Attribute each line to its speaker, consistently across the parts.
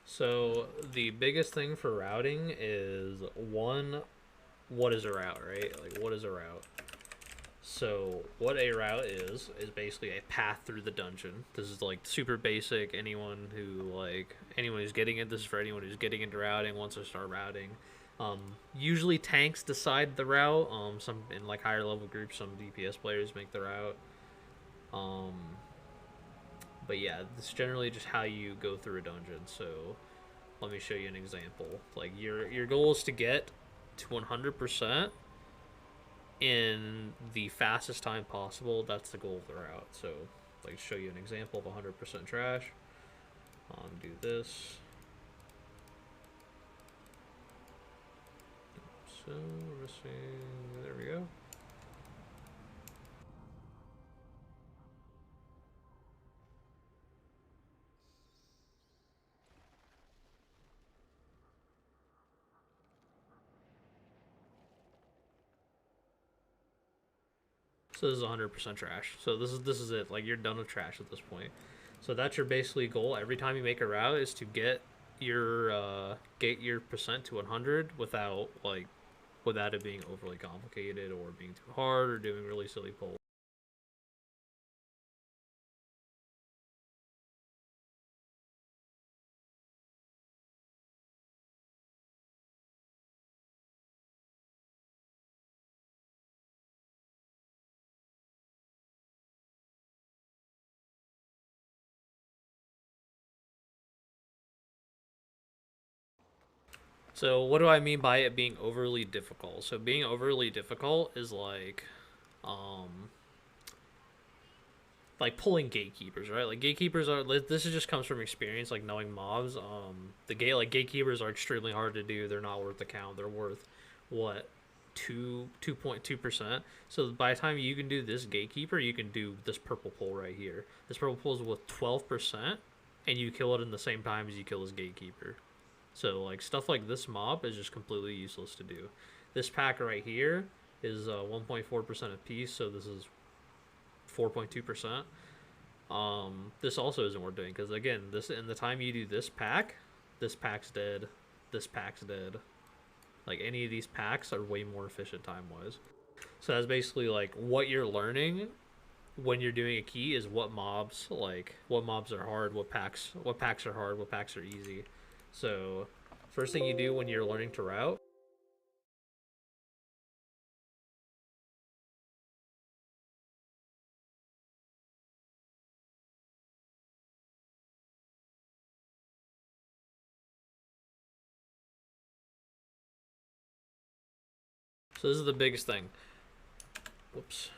Speaker 1: So the biggest thing for routing is one, what is a route, right? Like what is a route? So what a route is basically a path through the dungeon. This is like super basic. Anyone who's getting it. This is for anyone who's getting into routing, wants to start routing. Usually tanks decide the route. Some in like higher level groups, some DPS players make the route. Um, but yeah, this is generally just how you go through a dungeon. So let me show you an example. Like your goal is to get to 100% in the fastest time possible. That's the goal of the route. So like show you an example of 100% trash. Do this. So missing. There we go. So this is 100% trash. So this is it. Like you're done with trash at this point. So that's your basically goal. Every time you make a route is to get your percent to 100 without it being overly complicated or being too hard or doing really silly polls. So what do I mean by it being overly difficult? So being overly difficult is um like pulling gatekeepers, right? Like gatekeepers are this just comes from experience, like knowing mobs. Gatekeepers are extremely hard to do. They're not worth the count. They're worth what 2.2%. So by the time you can do this gatekeeper, you can do this purple pull right here. This purple pull is with 12%, and you kill it in the same time as you kill this gatekeeper. So like stuff like this mob is just completely useless to do. This pack right here is 1.4% of piece, so this is 4.2%. This also isn't worth doing because again, this in the time you do this pack's dead, this pack's dead. Like any of these packs are way more efficient time wise. So that's basically like what you're learning when you're doing a key is what mobs are hard, what packs are hard, what packs are easy. So first thing you do when you're learning to route. So this is the biggest thing. Whoops.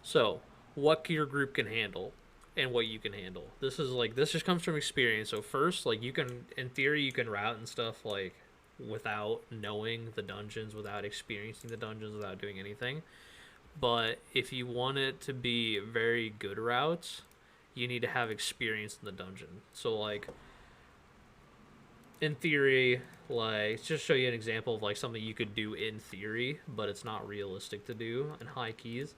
Speaker 1: So what your group can handle and what you can handle. This just comes from experience. So first, like you can in theory you can route and stuff like without knowing the dungeons, without experiencing the dungeons, without doing anything. But if you want it to be very good routes, you need to have experience in the dungeon. So like in theory, like just show you an example of like something you could do in theory, but it's not realistic to do in high keys.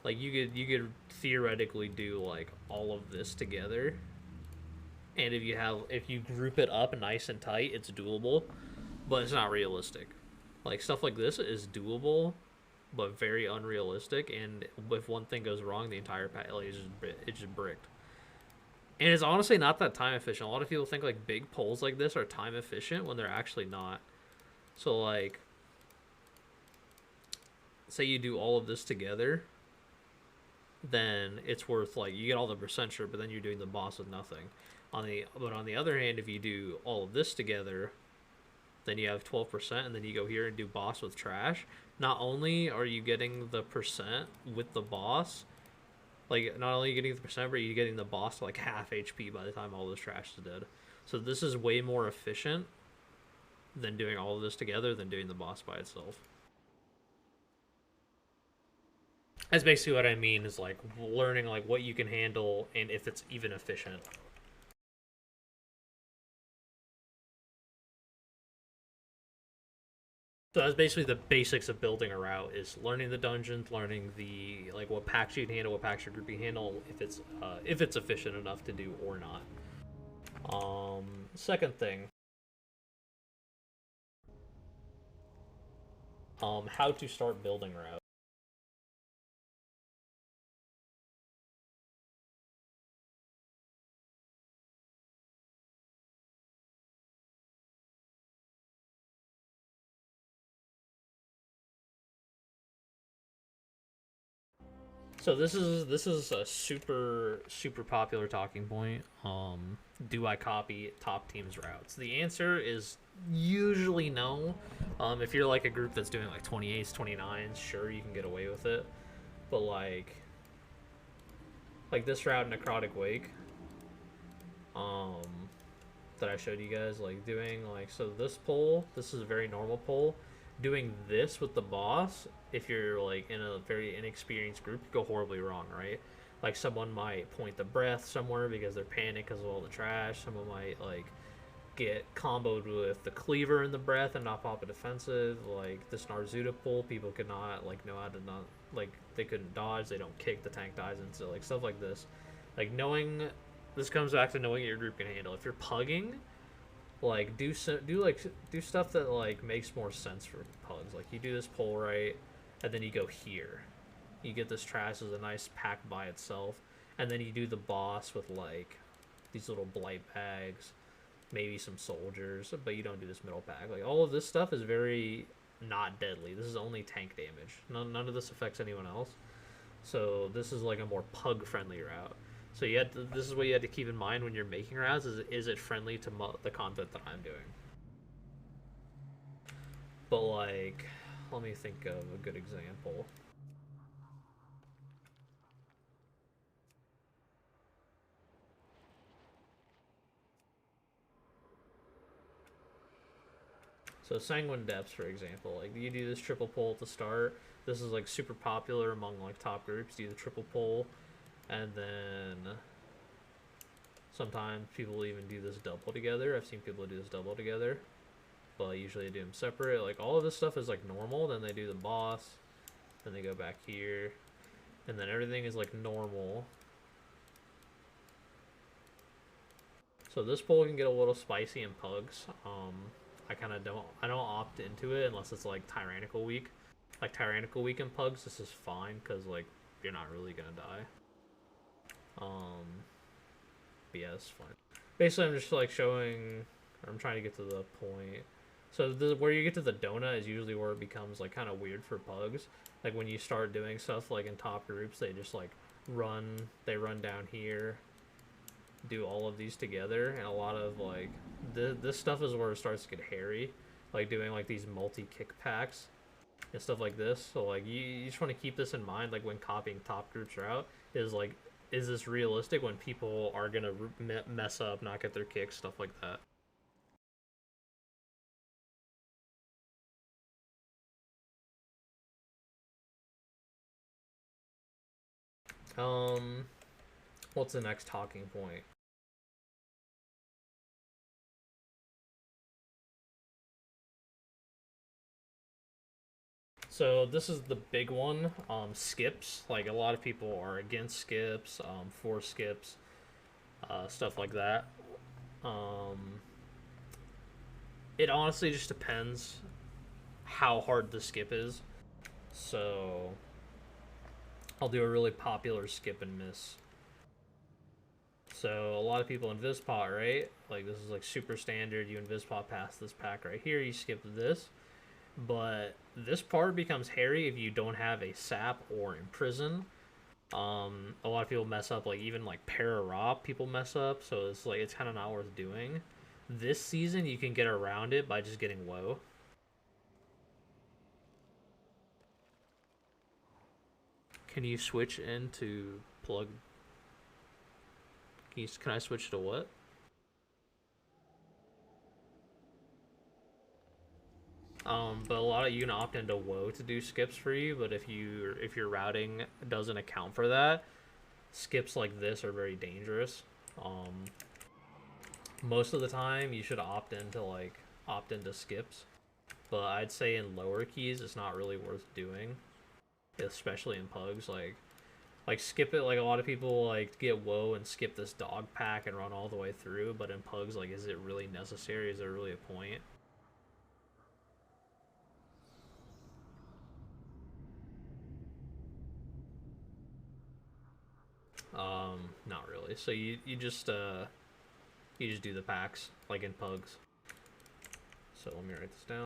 Speaker 1: Like you could theoretically do like all of this together, and if you group it up nice and tight, it's doable, but it's not realistic. Like stuff like this is doable, but very unrealistic. And if one thing goes wrong, the entire pack like, it's just bricked. And it's honestly not that time efficient. A lot of people think like big polls like this are time efficient when they're actually not. So like, say you do all of this together, then it's worth like you get all the percent sure, but then you're doing the boss with nothing. On the other hand, if you do all of this together, then you have 12%, and then you go here and do boss with trash. Not only are you getting the percent with the boss, like not only are you getting the percent, but you're getting the boss to like half HP by the time all this trash is dead. So this is way more efficient than doing all of this together than doing the boss by itself. That's basically what I mean is like learning like what you can handle and if it's even efficient. So that's basically the basics of building a route is learning the dungeons, learning the like what packs you can handle, what packs your group can handle, if it's efficient enough to do or not. Second thing, how to start building routes. So this is a super popular talking point. Do I copy top teams' routes? The answer is usually no. If you're like a group that's doing like 28s, 29s, sure you can get away with it. But like this route in Necrotic Wake, um, that I showed you guys, like doing like so this pull, this is a very normal pull. Doing this with the boss, if you're like in a very inexperienced group, you go horribly wrong, right? Like someone might point the breath somewhere because they're panicked because of all the trash. Someone might like get comboed with the cleaver in the breath and not pop a defensive. Like this Narzuda pull, people could not like know how to not like they couldn't dodge. They don't kick, the tank dies into like stuff like this. Like knowing this comes back to knowing what your group can handle. If you're pugging, like do stuff that like makes more sense for pugs. Like you do this pull right, and then you go here. You get this trash as a nice pack by itself, and then you do the boss with like these little blight bags, maybe some soldiers, but you don't do this middle pack. Like all of this stuff is very not deadly. This is only tank damage. None of this affects anyone else. So this is like a more pug friendly route. So this is what you had to keep in mind when you're making routes: is it friendly to the content that I'm doing? But like, let me think of a good example. So Sanguine Depths, for example, like you do this triple pull at the start. This is like super popular among like top groups. Do the triple pull, and then sometimes people even do this double together. I've seen people do this double together, but usually they do them separate. Like all of this stuff is like normal. Then they do the boss, then they go back here, and then everything is like normal. So this pull can get a little spicy in pugs. I don't opt into it unless it's like Tyrannical Week. Like Tyrannical Week in pugs, this is fine because like you're not really gonna die. But yeah, it's fine. Basically, I'm just like showing. I'm trying to get to the point. So where you get to the donut is usually where it becomes like kind of weird for pugs. Like when you start doing stuff like in top groups, they just like run. They run down here, do all of these together, and a lot of like this stuff is where it starts to get hairy, like doing like these multi kick packs and stuff like this. So like you just want to keep this in mind, like when copying top groups route, is like, is this realistic when people are gonna mess up, not get their kicks, stuff like that. Um, what's the next talking point? So this is the big one. Skips. Like a lot of people are against skips, for skips, stuff like that. Um, it honestly just depends how hard the skip is. So I'll do a really popular skip and miss. So a lot of people invis-pot, right? Like this is like super standard. You invis-pot past this pack right here. You skip this, but this part becomes hairy if you don't have a sap or imprison. A lot of people mess up, like even like para people mess up, so it's like it's kind of not worth doing. This season you can get around it by just getting woe. Can you switch into plug? Can I switch to what? But a lot of you can opt into woe to do skips for you. But if your routing doesn't account for that, skips like this are very dangerous. Most of the time you should opt into skips. But I'd say in lower keys it's not really worth doing, especially in pugs. Like Like skip it. Like a lot of people like get woe and skip this dog pack and run all the way through. But in pugs, like, is it really necessary? Is there really a point? Not really. So you just do the packs like in pugs. So let me write this down.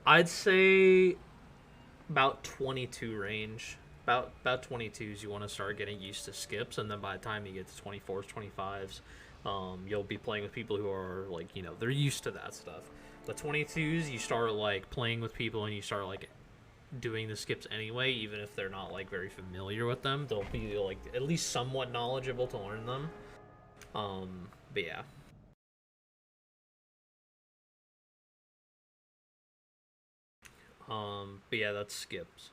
Speaker 1: I'd say about 22 range. About 22s you want to start getting used to skips, and then by the time you get to 24s, 25s, you'll be playing with people who are like, they're used to that stuff. But 22s, you start like playing with people and you start like doing the skips anyway, even if they're not like very familiar with them. They'll be like at least somewhat knowledgeable to learn them. But yeah. But yeah, that's skips.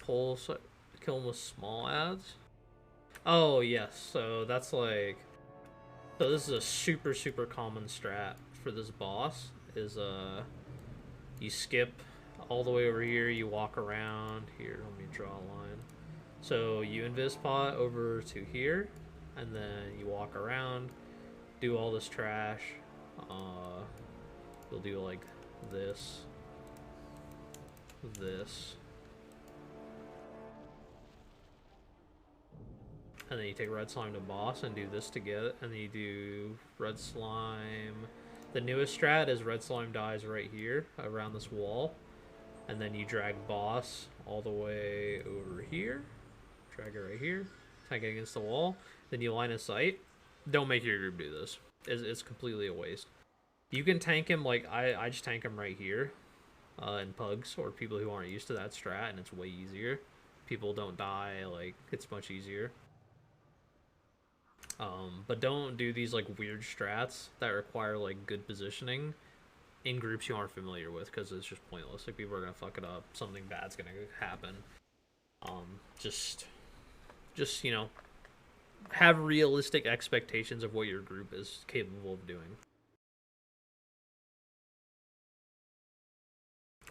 Speaker 1: Pulse, kill them with small ads. Oh yes, so that's like, so this is a super common strat for this boss. Is you skip all the way over here, you walk around here. Let me draw a line. So you invis pot over to here, and then you walk around, do all this trash. You'll do like this, this, and then you take red slime to boss and do this to get it, and then you do red slime. The newest strat is red slime dies right here around this wall, and then you drag boss all the way over here, drag it right here, tank it against the wall, then you line of sight. Don't make your group do this. It's completely a waste. You can tank him like I just tank him right here in pugs, or people who aren't used to that strat, and it's way easier. People don't die, like, it's much easier. But don't do these like weird strats that require like good positioning in groups you aren't familiar with, because it's just pointless. Like, people are gonna fuck it up. Something bad's gonna happen. Just have realistic expectations of what your group is capable of doing.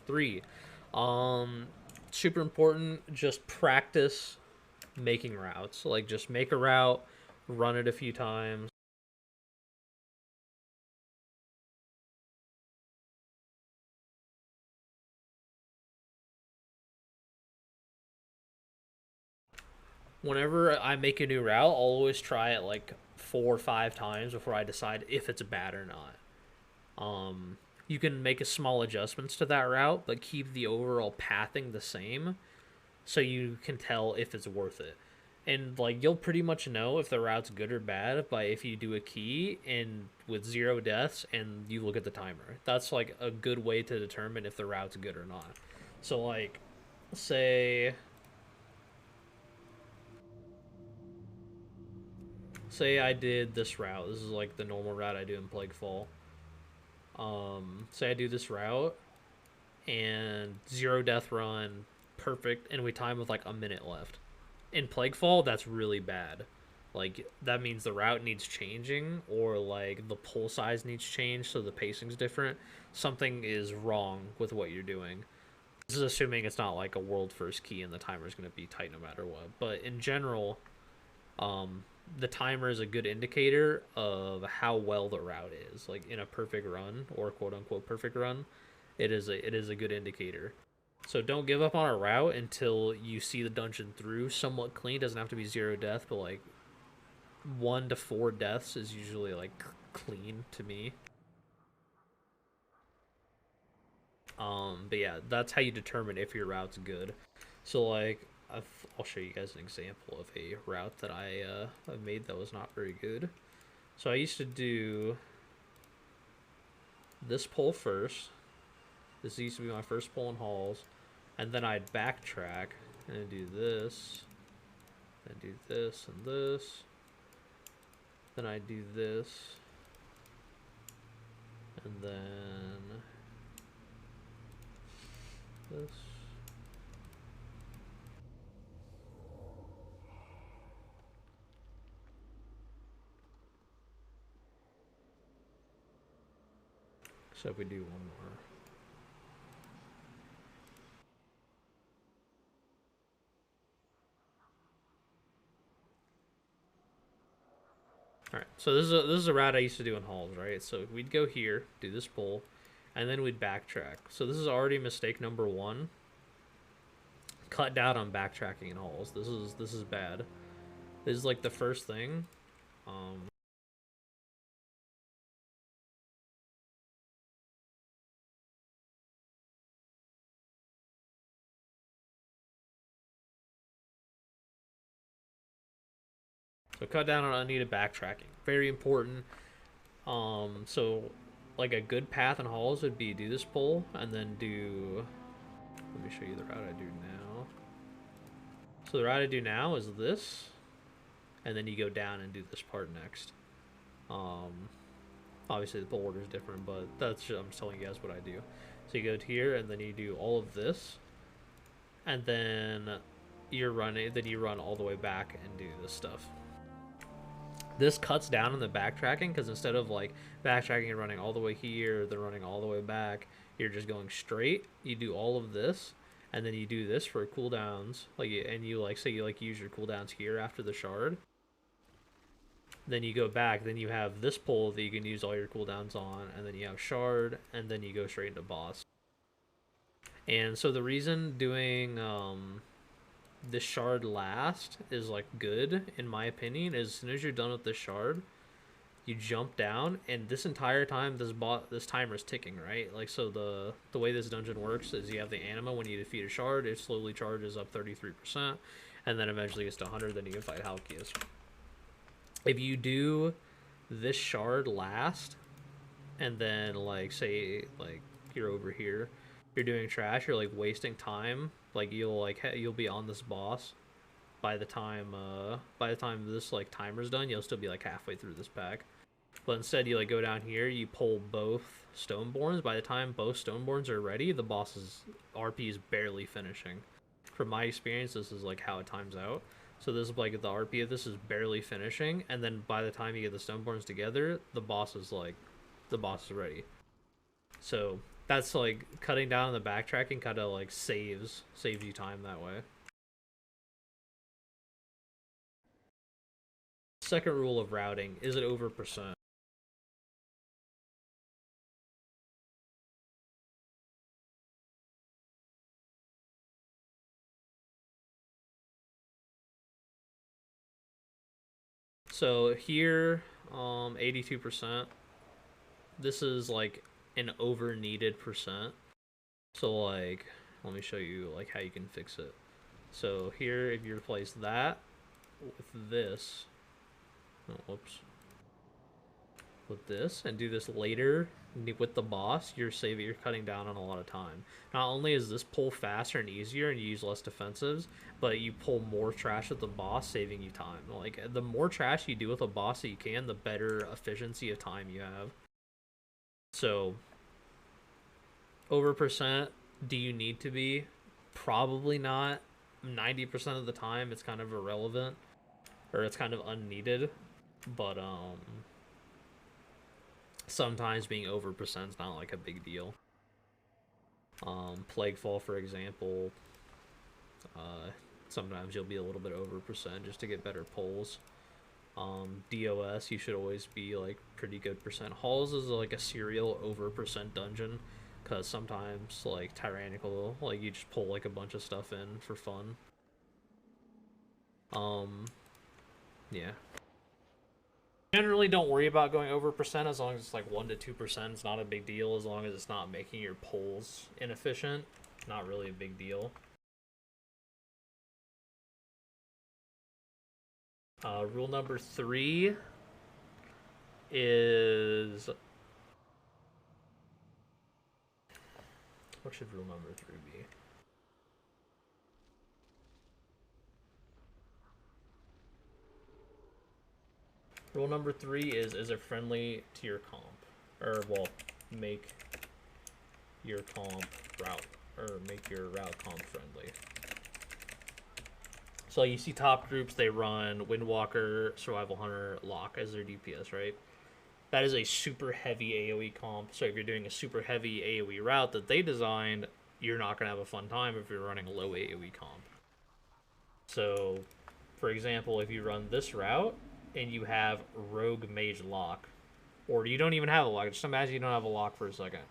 Speaker 1: 3, super important. Just practice making routes. Like, just make a route, run it a few times. Whenever I make a new route, I'll always try it like 4 or 5 times before I decide if it's bad or not. You can make a small adjustments to that route, but keep the overall pathing the same, so you can tell if it's worth it. And like, you'll pretty much know if the route's good or bad by if you do a key and with 0 deaths and you look at the timer. That's like a good way to determine if the route's good or not. So like, say say I did this route. This is like the normal route I do in Plaguefall. Say I do this route and 0 death run, perfect, and we time with like a minute left. In Plaguefall, that's really bad. Like, that means the route needs changing, or like the pull size needs changed, so the pacing's different. Something is wrong with what you're doing. This is assuming it's not like a world first key and the timer's going to be tight no matter what. But in general, the timer is a good indicator of how well the route is. Like, in a perfect run, or quote unquote perfect run, it is a good indicator. So don't give up on a route until you see the dungeon through somewhat clean. It doesn't have to be 0 death, but like 1 to 4 deaths is usually like clean to me. But yeah, that's how you determine if your route's good. So like, I'll show you guys an example of a route that I made that was not very good. So I used to do this pull first. This used to be my first pull in halls, and then I'd backtrack and I do this, then do this and this, then I do this, and then this. So if we do one more. Alright, so this is a route I used to do in halls, right? So we'd go here, do this pull, and then we'd backtrack. So this is already mistake number one. Cut down on backtracking in halls. This is bad. This is like the first thing. So cut down on unneeded backtracking. Very important. So like a good path in halls would be do this pull and then do. Let me show you the route I do now. So the route I do now is this, and then you go down and do this part next. Obviously the pull order is different, but that's just, I'm just telling you guys what I do. So you go to here and then you do all of this, and then you're running. Then you run all the way back and do this stuff. This cuts down on the backtracking because instead of like backtracking and running all the way here, then running all the way back, you're just going straight. You do all of this, and then you do this for cooldowns. Like, and you like say you like use your cooldowns here after the shard. Then you go back. Then you have this pull that you can use all your cooldowns on, and then you have shard, and then you go straight into boss. And so the reason doing this shard last is like good in my opinion is as soon as you're done with this shard, you jump down, and this entire time this timer is ticking, right? Like, so the way this dungeon works is you have the anima. When you defeat a shard, it slowly charges up 33%, and then eventually gets to 100. Then you can fight Halkias. If you do this shard last, and then like say like you're over here, you're doing trash, you're like wasting time. Like you'll be on this boss by the time this like timer's done. You'll still be like halfway through this pack. But instead you like go down here, you pull both Stoneborns. By the time both Stoneborns are ready, the boss's RP is barely finishing. From my experience, this is like how it times out. So this is like the RP of this is barely finishing, and then by the time you get the Stoneborns together, the boss is ready. So that's like cutting down on the backtracking kind of like saves you time that way. Second rule of routing, is it over percent? So here, 82%. This is like an over needed percent. So like, let me show you like how you can fix it. So here, if you replace that with this, oh, whoops, with this, and do this later with the boss, you're cutting down on a lot of time. Not only is this pull faster and easier and you use less defensives, but you pull more trash with the boss, saving you time. Like, the more trash you do with a boss that you can, the better efficiency of time you have. So over percent, do you need to be? Probably not. 90% of the time it's kind of irrelevant, or it's kind of unneeded, but sometimes being over percent is not like a big deal. Plaguefall, for example, sometimes you'll be a little bit over percent just to get better pulls. DOS, you should always be like pretty good percent. Halls is like a serial over percent dungeon, because sometimes like tyrannical, like you just pull like a bunch of stuff in for fun. Yeah. Generally don't worry about going over percent as long as it's like 1 to 2%. It's not a big deal as long as it's not making your pulls inefficient. Not really a big deal. Rule number 3 is... What should rule number 3 be? Rule number 3 is it friendly to your comp? Or, well, make your comp route, or make your route comp friendly. So you see top groups, they run Windwalker, Survival Hunter, Lock as their DPS, right? That is a super heavy AoE comp. So if you're doing a super heavy AoE route that they designed, you're not going to have a fun time if you're running a low AoE comp. So, for example, if you run this route and you have Rogue Mage Lock, or you don't even have a lock, just imagine you don't have a lock for a second.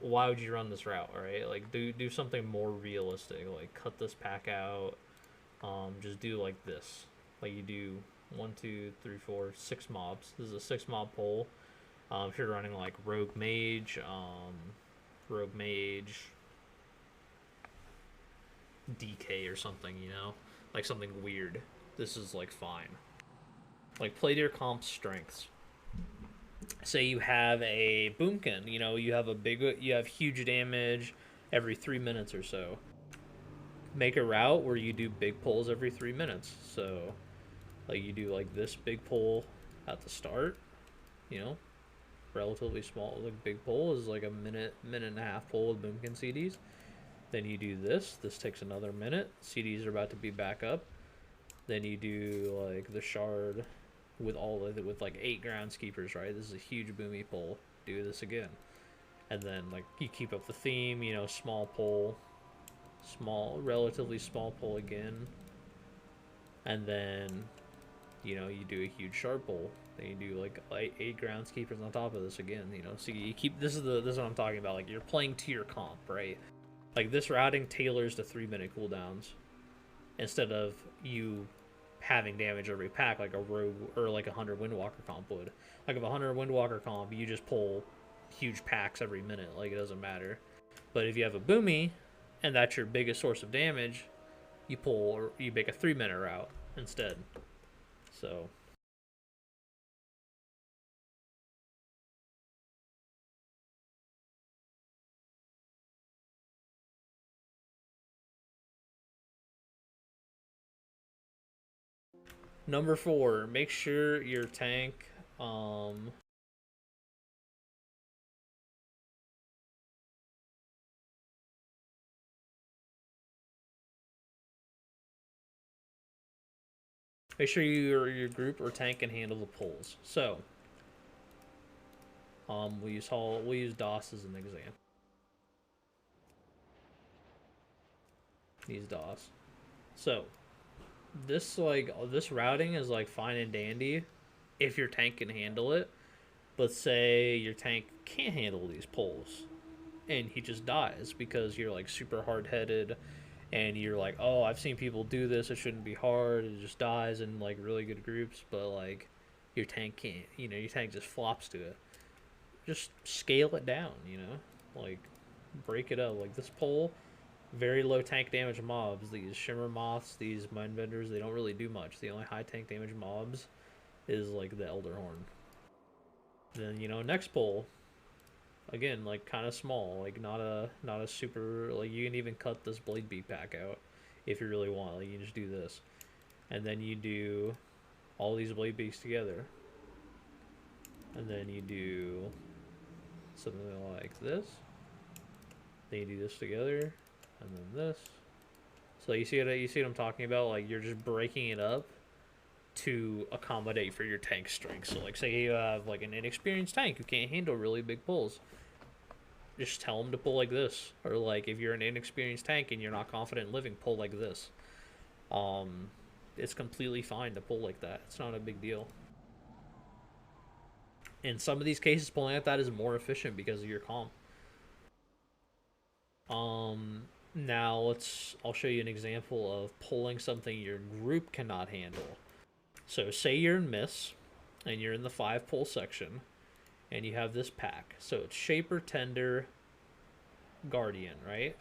Speaker 1: Why would you run this route, right? Like, do something more realistic. Like, cut this pack out. Just do like this. Like, you do 1, 2, 3, 4, 6 mobs. This is a 6 mob pull. If you're running like Rogue Mage, DK or something, you know, like something weird. This is like fine. Like, play to your comp's strengths. Say you have a Boomkin, you know, you have huge damage every 3 minutes or so. Make a route where you do big pulls every 3 minutes. So, like, you do like this big pull at the start, you know, relatively small. Like, big pull is like a minute and a half pull with Boomkin CDs. Then you do this. This takes another minute. CDs are about to be back up. Then you do like the shard with with like 8 groundskeepers, right? This is a huge boomy pull. Do this again. And then like you keep up the theme, you know, small pull, relatively small pull again. And then, you know, you do a huge shard pull. Then you do like 8 groundskeepers on top of this again, you know. So you keep this is what I'm talking about. Like, you're playing to your comp, right? Like, this routing tailors to 3-minute cooldowns instead of you having damage every pack like a rogue or like a 100 Windwalker comp would. Like, if a 100 Windwalker comp, you just pull huge packs every minute. Like, it doesn't matter. But if you have a Boomy and that's your biggest source of damage, you pull, or you make a 3-minute route instead. So number 4, make sure your tank make sure your group or tank can handle the pulls. So we'll use DOS as an example. These DOS. So this routing is like fine and dandy if your tank can handle it. But say your tank can't handle these pulls and he just dies because you're like super hard-headed and you're like, oh, I've seen people do this, it shouldn't be hard. It just dies in like really good groups. But like, your tank can't, you know, your tank just flops to it. Just scale it down, you know, like, break it up. Like, this pull, very low tank damage mobs, these shimmer moths, these mindbenders, they don't really do much. The only high tank damage mobs is like the Elderhorn. Then, you know, next pull, again, like, kind of small, like not a super, like, you can even cut this blade beat pack out if you really want. Like, you just do this, and then you do all these blade beaks together, and then you do something like this. Then you do this together, and then this. So you see what I'm talking about? Like, you're just breaking it up to accommodate for your tank strength. So, like, say you have like an inexperienced tank who can't handle really big pulls, just tell them to pull like this. Or like, if you're an inexperienced tank and you're not confident in living, pull like this. It's completely fine to pull like that. It's not a big deal. In some of these cases, pulling like that is more efficient because of your comp. Now I'll show you an example of pulling something your group cannot handle. So say you're in Miss and you're in the 5 pull section and you have this pack. So it's Shaper, Tender, Guardian, right?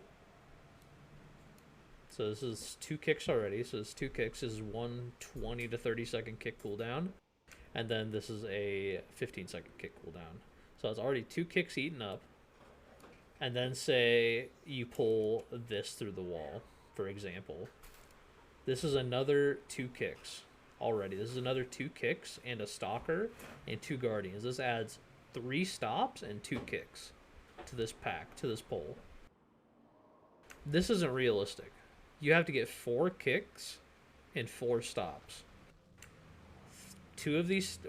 Speaker 1: So this is 2 kicks already. So this 2 kicks is 1 20 to 30 second kick cooldown. And then this is a 15-second kick cooldown. So it's already 2 kicks eaten up. And then say you pull this through the wall, for example. This is another 2 kicks, already. This is another 2 kicks and a stalker and 2 guardians. This adds 3 stops and 2 kicks to this pack, to this pole. This isn't realistic. You have to get 4 kicks and 4 stops.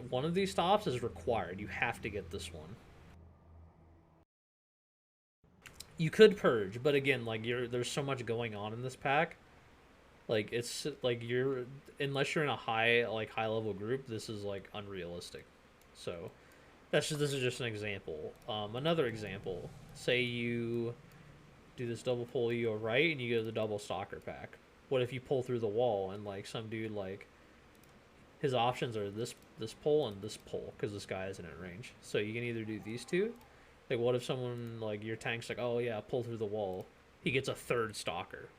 Speaker 1: One of these stops is required. You have to get this one. You could purge, but again, like there's so much going on in this pack. Like it's like unless you're in a high level group, this is like unrealistic. So this is just an example. Another example. Say you do this double pull, you go right, and you go to the double stalker pack. What if you pull through the wall and like some dude like his options are this pull and this pull because this guy isn't in range. So you can either do these two. Like what if someone like your tank's like, oh yeah, pull through the wall. He gets a 3rd stalker.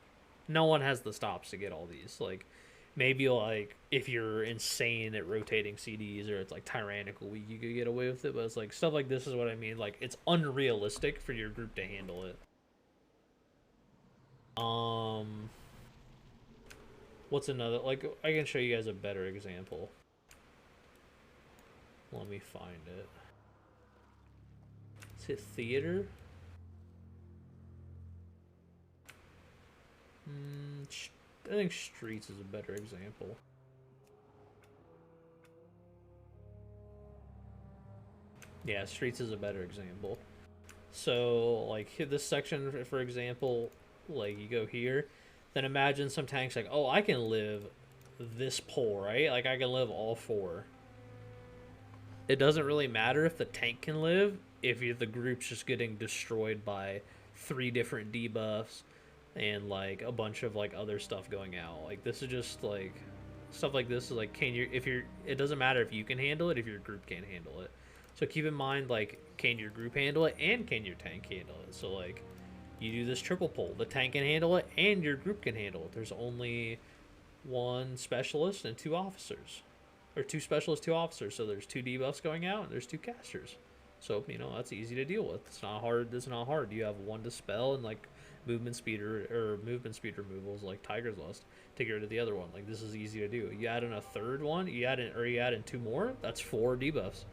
Speaker 1: No one has the stops to get all these. Like maybe like if you're insane at rotating CDs or it's like tyrannical weak, you could get away with it. But it's like stuff like this is what I mean. Like it's unrealistic for your group to handle it. What's another, like I can show you guys a better example. Let me find it. Let's hit theater. I think streets is a better example. Yeah, streets is a better example. So like hit this section for example, like you go here, then imagine some tanks like, oh, I can live this pole, right? Like I can live all 4. It doesn't really matter if the tank can live if the group's just getting destroyed by 3 different debuffs and like a bunch of like other stuff going out. Like this is just like stuff like this is like it doesn't matter if you can handle it if your group can't handle it. So keep in mind like can your group handle it and can your tank handle it. So like you do this triple pull, the tank can handle it and your group can handle it. There's only 1 specialist and 2 officers. Or 2 specialists, 2 officers. So there's 2 debuffs going out and there's 2 casters. So, you know, that's easy to deal with. It's not hard. It's not hard. You have 1 dispel and like movement speed removals like Tiger's Lust to get rid of the other one. Like this is easy to do. You add in a 3rd one, you add in 2 more, that's 4 debuffs.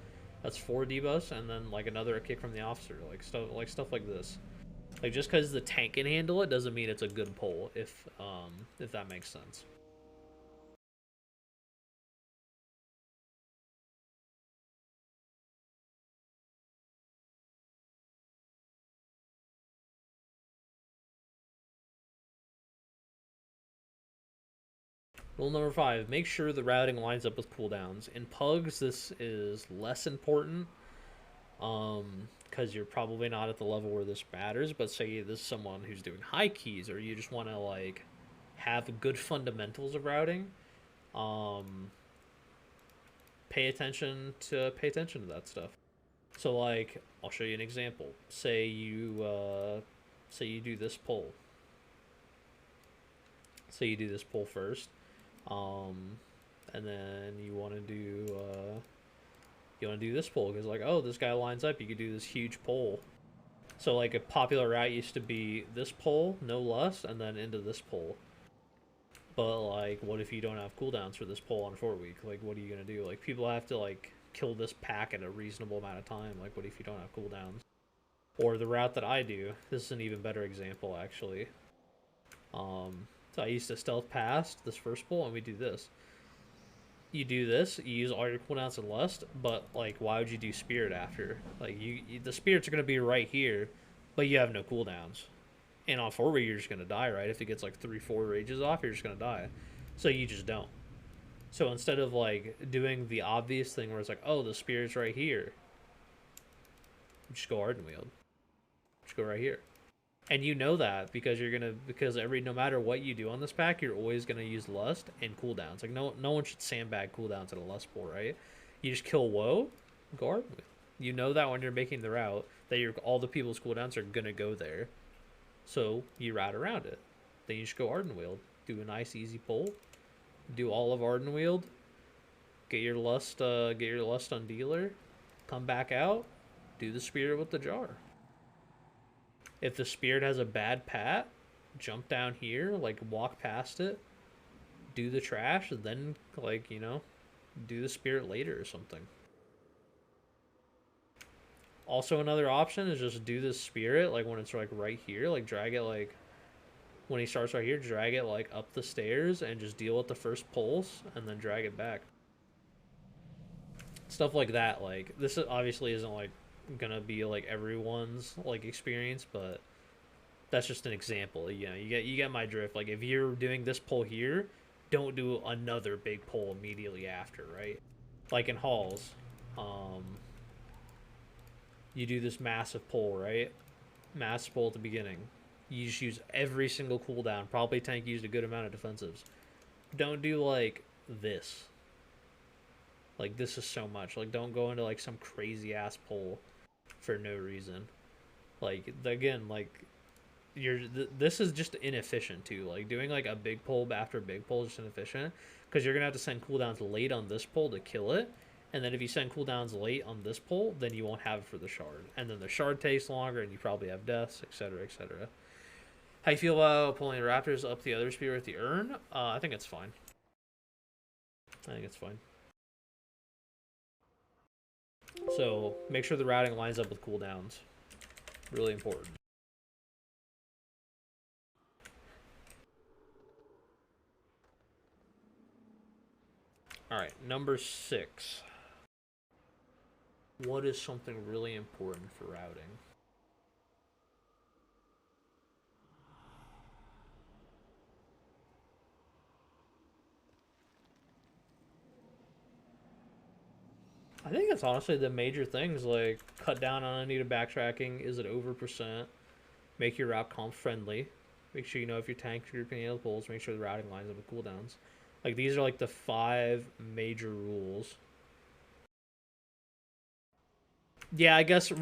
Speaker 1: That's 4 debuffs and then like another kick from the officer. Like stuff like this. Like just because the tank can handle it doesn't mean it's a good pull if that makes sense. Rule number 5, make sure the routing lines up with cooldowns. In pugs, this is less important because you're probably not at the level where this matters, but say this is someone who's doing high keys or you just want to like have good fundamentals of routing, pay attention to that stuff. So like I'll show you an example. Say you do this pull. So you do this pull first. And then you want to do this pull because like, oh, this guy lines up, you could do this huge pull. So like a popular route used to be this pull, no lust, and then into this pull. But like, what if you don't have cooldowns for this pull on 4 week? Like, what are you gonna do? Like, people have to like kill this pack in a reasonable amount of time. Like, what if you don't have cooldowns? Or the route that I do. This is an even better example actually. So I used to stealth past this first pull, and we do this. You do this, you use all your cooldowns and lust, but like, why would you do spirit after? Like, the spirits are gonna be right here, but you have no cooldowns. And on 4 week, you're just gonna die, right? If it gets like 3-4 rages off, you're just gonna die. So you just don't. So instead of like doing the obvious thing where it's like, oh, the spirit's right here, just go Arden Wield. Just go right here. And you know that because no matter what you do on this pack, you're always gonna use lust and cooldowns. Like no one should sandbag cooldowns at a lust pull, right? You just kill woe, go Arden Wield. You know that when you're making the route that all the people's cooldowns are gonna go there. So you route around it. Then you just go Arden Wield. Do a nice easy pull. Do all of Arden Wield. Get your lust on dealer. Come back out. Do the spirit with the jar. If the spirit has a bad pat, jump down here, like walk past it. do the trash, and then, like, you know, do the spirit later or something. Also, another option is just do the spirit, like, when it's, like, right here. Like, drag it, like, when he starts right here, drag it, like, up the stairs and just deal with the first pulse and then drag it back. Stuff like that. Like, this obviously isn't, like, gonna be, like, everyone's, like, experience, but that's just an example. You know, you get my drift. Like, if you're doing this pull here, don't do another big pull immediately after, right? Like in halls, um, you do this massive pull, right? Massive pull at the beginning. You just use every single cooldown. Probably tank used a good amount of defensives. Don't do like this. Like, this is so much. Like, don't go into like some crazy ass pull for no reason. Like, again, like, this is just inefficient too. Like, doing like a big pull after a big pull is just inefficient because you're gonna have to send cooldowns late on this pull to kill it, and then if you send cooldowns late on this pull, then you won't have it for the shard, and then the shard takes longer, and you probably have deaths, etc., etc. How you feel about pulling the raptors up the other spear with the urn? I think it's fine. I think it's fine. So make sure the routing lines up with cooldowns. Really important. Alright, number 6. What is something really important for routing? I think it's honestly the major things, like cut down on unneeded backtracking. Is it over percent? Make your route comp friendly. Make sure you know if you're tank grouping the pulls. Make sure the routing lines up with cooldowns. Like, these are like the 5 major rules. Yeah, I guess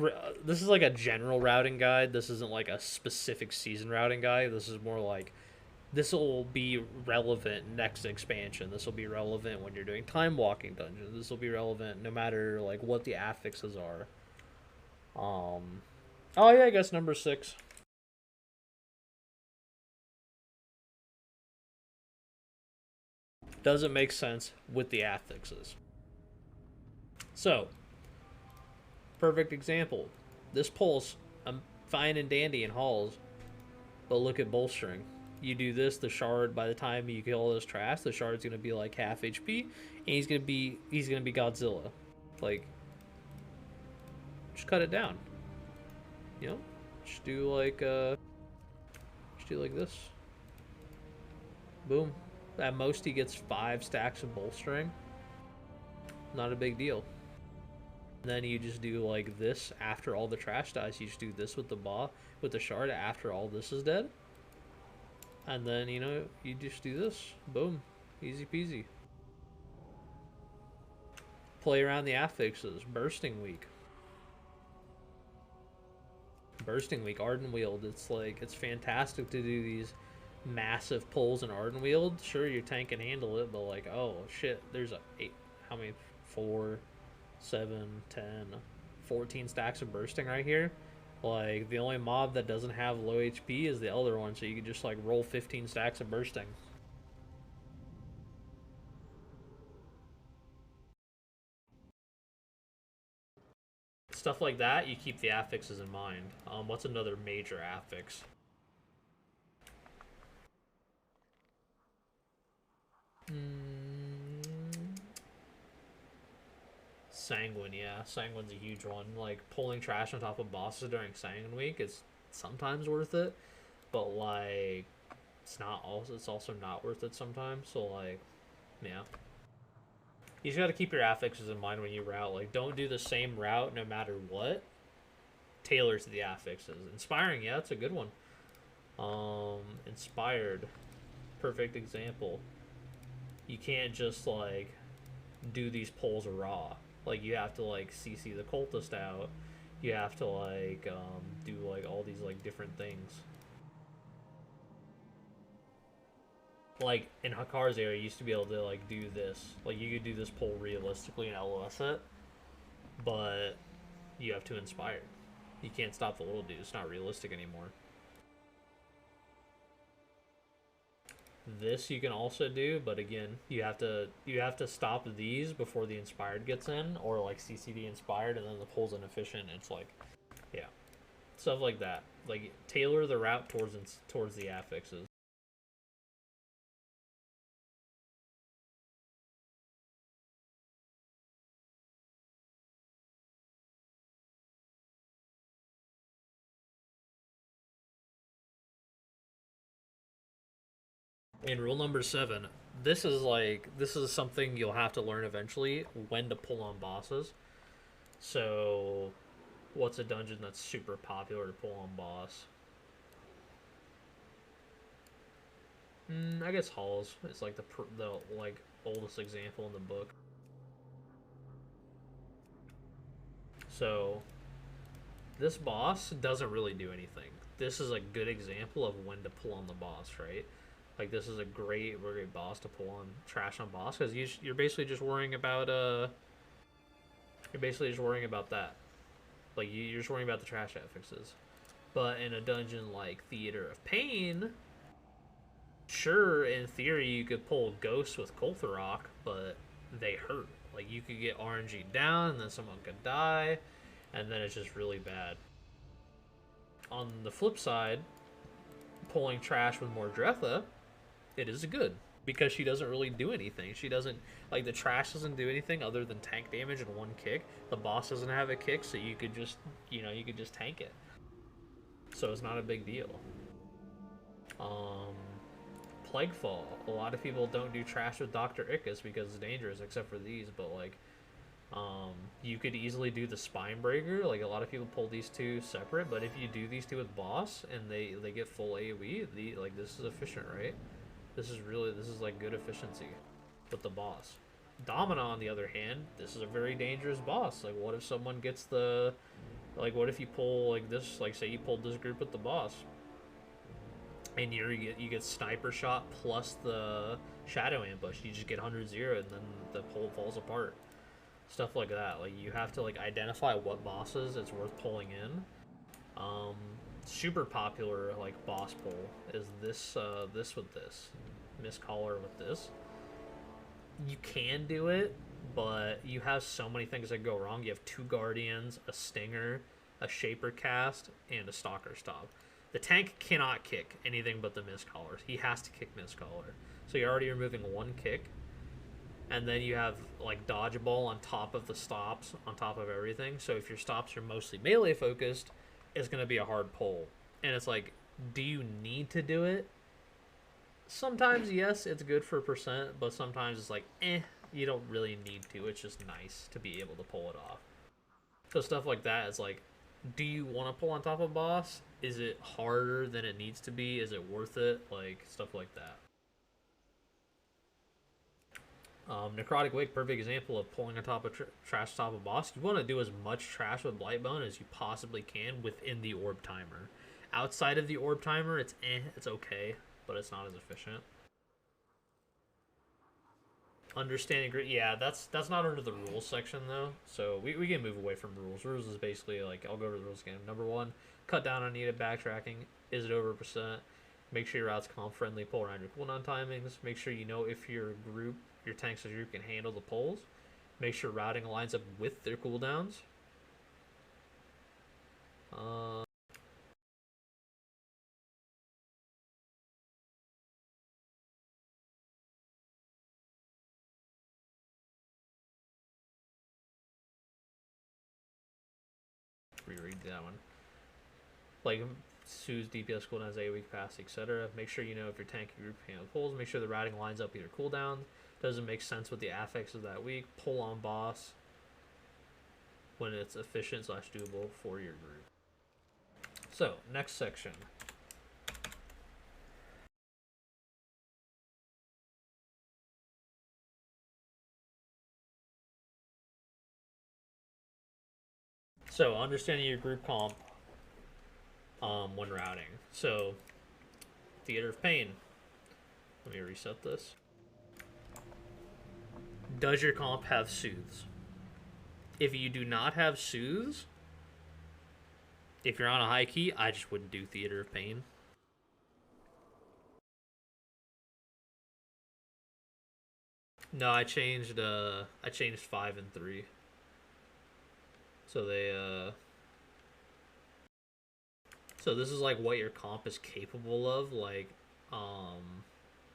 Speaker 1: this is like a general routing guide. This isn't like a specific season routing guide. This is more like, this will be relevant next expansion. This will be relevant when you're doing time walking dungeons. This will be relevant no matter like what the affixes are. Oh yeah, I guess number 6. Doesn't make sense with the affixes. So, perfect example. This pulse, I'm fine and dandy in halls, but look at bolstering. You do this, the shard, by the time you kill all this trash, the shard's gonna be like half HP, and he's gonna be Godzilla. Like, just cut it down. You know? Just do like this. Boom. At most he gets 5 stacks of bolstering. Not a big deal. And then you just do like this after all the trash dies. You just do this with the shard after all this is dead. And then, you know, you just do this. Boom. Easy peasy. Play around the affixes. Bursting week. Bursting week. Arden Wield. It's like, it's fantastic to do these massive pulls in Arden Wield. Sure, your tank can handle it, but like, oh shit, there's 8, how many? 4, 7, 10, 14 stacks of bursting right here. Like, the only mob that doesn't have low HP is the Elder one, so you can just like roll 15 stacks of bursting. Stuff like that, you keep the affixes in mind. What's another major affix? Sanguine, yeah. Sanguine's a huge one. Like, pulling trash on top of bosses during Sanguine Week is sometimes worth it, but like, it's also not worth it sometimes. So like, yeah. You just gotta keep your affixes in mind when you route. Like, don't do the same route no matter what. Tailor to the affixes. Inspiring, yeah, that's a good one. Inspired. Perfect example. You can't just like do these pulls raw. Like, you have to like CC the cultist out. You have to like do like all these like different things. Like in Hakar's area, you used to be able to like do this. Like, you could do this pull realistically and LOS it, but you have to inspire. You can't stop the little dude. It's not realistic anymore. This you can also do, but again, you have to stop these before the inspired gets in, or like CCD inspired, and then the pull's inefficient. It's like, yeah, stuff like that. Like tailor the route towards the affixes. In rule number 7, this is something you'll have to learn eventually when to pull on bosses. So, what's a dungeon that's super popular to pull on boss? I guess halls. It's like the like oldest example in the book. So this boss doesn't really do anything. This is a good example of when to pull on the boss, right? Like this is a great boss to pull on trash on boss because you're basically just worrying about you're basically just worrying about that. Like you're just worrying about the trash affixes. But in a dungeon like Theater of Pain, sure, in theory you could pull ghosts with Koltharok, but they hurt. Like you could get RNG down, and then someone could die, and then it's just really bad. On the flip side, pulling trash with Mordretha, it is good because she doesn't really do anything. She doesn't like the trash doesn't do anything other than tank damage and one kick. The boss doesn't have a kick, so you could just you could just tank it. So it's not a big deal. Um, Plaguefall. A lot of people don't do trash with Dr. Ickes because it's dangerous, except for these. But like, you could easily do the Spine Breaker. Like a lot of people pull these two separate, but if you do these two with boss and they get full AOE, like this is efficient, right? This is like good efficiency with the boss. Domina, on the other hand, this is a very dangerous boss. Like, what if someone gets the, like, what if you pull like this? Like, say you pulled this group with the boss, and you get sniper shot plus the shadow ambush. You just get 100-0, and then the pull falls apart. Stuff like that. Like you have to like identify what bosses it's worth pulling in. Um, Super popular like boss pull is this with this, Mistcaller with this. You can do it, but you have so many things that go wrong. You have two guardians, a stinger, a shaper cast, and a stalker stop. The tank cannot kick anything but the Mistcaller. He has to kick Mistcaller. So you're already removing one kick, and then you have like dodgeball on top of the stops, on top of everything. So if your stops are mostly melee focused, it's going to be a hard pull. And it's like, do you need to do it? Sometimes, yes, it's good for percent, but sometimes it's like, you don't really need to. It's just nice to be able to pull it off. So stuff like that is like, do you want to pull on top of boss? Is it harder than it needs to be? Is it worth it? Like, stuff like that. Necrotic Wake, perfect example of pulling on top of trash top of boss. You want to do as much trash with Blightbone as you possibly can within the orb timer. Outside of the orb timer, it's okay, but it's not as efficient. Understanding grid, yeah, that's not under the rules section though, so we can move away from rules. Rules is basically like, I'll go over the rules again. Number 1, cut down on needed backtracking. Is it over percent? Make sure your route's comp friendly. Pull around your cooldown timings. Make sure you know if your tanks as group can handle the pulls. Make sure routing lines up with their cooldowns. Uh, Reread that one. Like Sue's DPS cooldowns, AoE capacity, etc. Make sure you know if your tank group can handle pulls. Make sure the routing lines up with your cooldowns. Doesn't make sense with the affixes that week. Pull on boss when it's efficient / doable for your group. So, next section. So, understanding your group comp when routing. So, Theater of Pain. Let me reset this. Does your comp have soothes? If you do not have soothes, if you're on a high key, I just wouldn't do Theater of Pain. No, I changed 5 and 3. So so this is like what your comp is capable of, like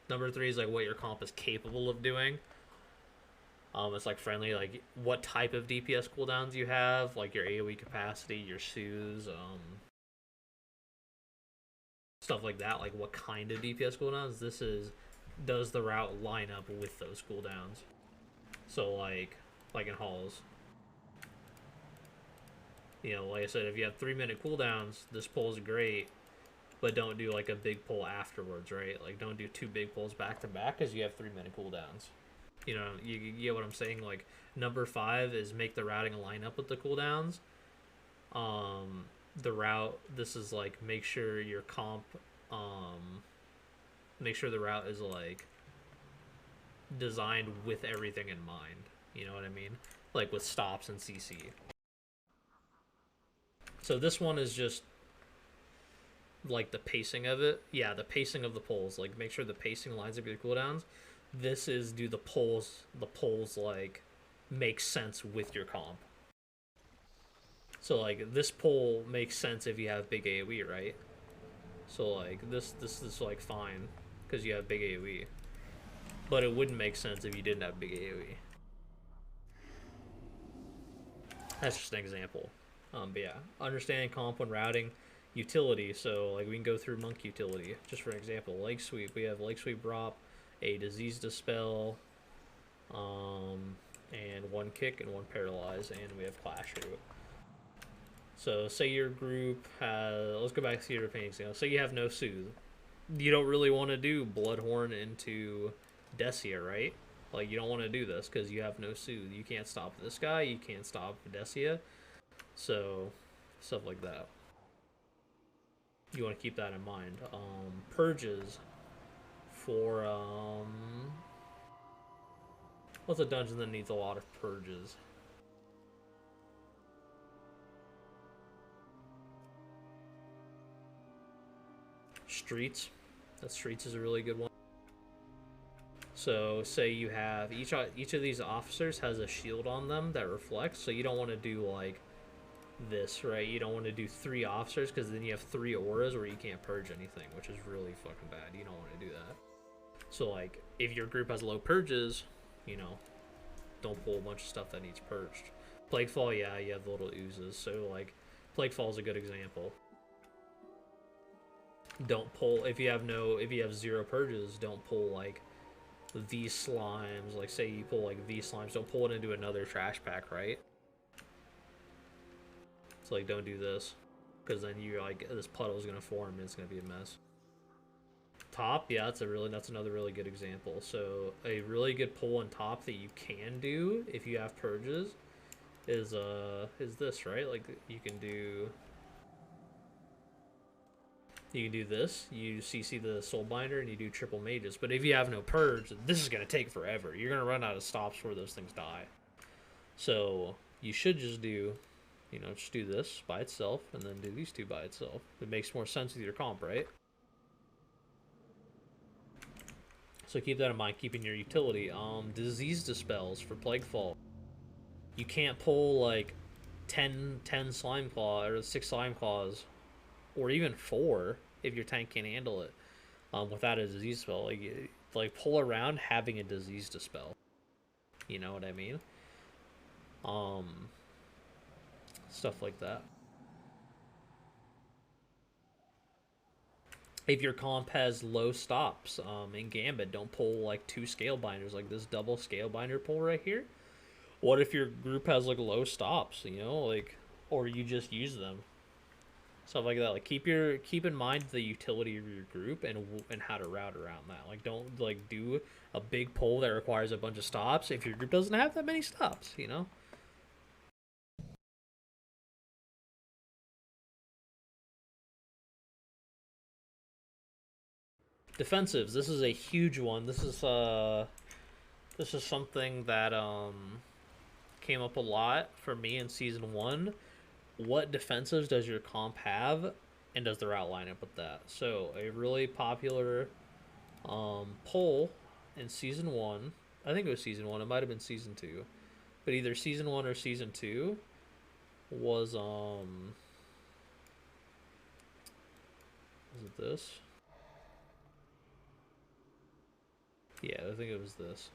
Speaker 1: number 3 is like what your comp is capable of doing. It's like friendly, like what type of DPS cooldowns you have, like your AoE capacity, your soothes, stuff like that, like what kind of DPS cooldowns. This is, does the route line up with those cooldowns? So like in halls, like I said, if you have 3-minute cooldowns, this pull is great, but don't do like a big pull afterwards, right? Like don't do 2 big pulls back to back because you have 3-minute cooldowns. You get what I'm saying. Like number 5 is make the routing line up with the cooldowns. The route, this is like make sure your comp, make sure the route is like designed with everything in mind. You know what I mean? Like with stops and CC. So this one is just like the pacing of it. Yeah, the pacing of the pulls. Like make sure the pacing lines up your cooldowns. This is do the pulls like make sense with your comp. So like this pull makes sense if you have big AoE, right? So like this is like fine because you have big AoE, but it wouldn't make sense if you didn't have big AoE. That's just an example. But yeah, understanding comp when routing, utility. So like we can go through monk utility just for an example. Leg sweep. We have leg sweep drop, a disease dispel, and 1 kick and 1 paralyze, and we have clash root. So say your group has, let's go back to your painting. Say you have no soothe. You don't really want to do Bloodhorn into Decia, right? Like you don't want to do this because you have no soothe. You can't stop this guy. You can't stop Decia. So stuff like that. You want to keep that in mind. Purges for what's a dungeon that needs a lot of purges? Streets. That streets is a really good one. So say you have each of these officers has a shield on them that reflects. So you don't want to do like this, right? You don't want to do 3 officers because then you have 3 auras where you can't purge anything, which is really fucking bad. You don't want to do that. So like if your group has low purges, don't pull a bunch of stuff that needs purged. Plaguefall, yeah, you have little oozes. So like Plaguefall is a good example. Don't pull if you have 0 purges. Don't pull like these slimes. Like say you pull like these slimes, don't pull it into another trash pack, right? So like don't do this because then you like this puddle is gonna form and it's gonna be a mess. Top, yeah, that's another really good example. So a really good pull on top that you can do if you have purges is this, right? Like you can do this, you CC the Soulbinder, and you do triple mages. But if you have no purge, this is gonna take forever. You're gonna run out of stops where those things die. So you should just do, just do this by itself, and then do these 2 by itself. It makes more sense with your comp, right? So keep that in mind, keeping your utility. Disease dispels for Plaguefall. You can't pull like 10 slime claw or 6 slime claws, or even 4 if your tank can't handle it, without a disease spell. Like pull around having a disease dispel. You know what I mean? Stuff like that. If your comp has low stops, in Gambit, don't pull like 2 scale binders, like this double scale binder pull right here. What if your group has like low stops, or you just use them? Stuff like that. Like keep in mind the utility of your group and how to route around that. Like don't like do a big pull that requires a bunch of stops if your group doesn't have that many stops, Defensives. This is a huge one. This is something that came up a lot for me in season 1. What defensives does your comp have, and does the route line up with that? So a really popular pull in season 1 I think it was season 1. It might have been season 2. But either season 1 or season 2 was it this? Yeah, I think it was this.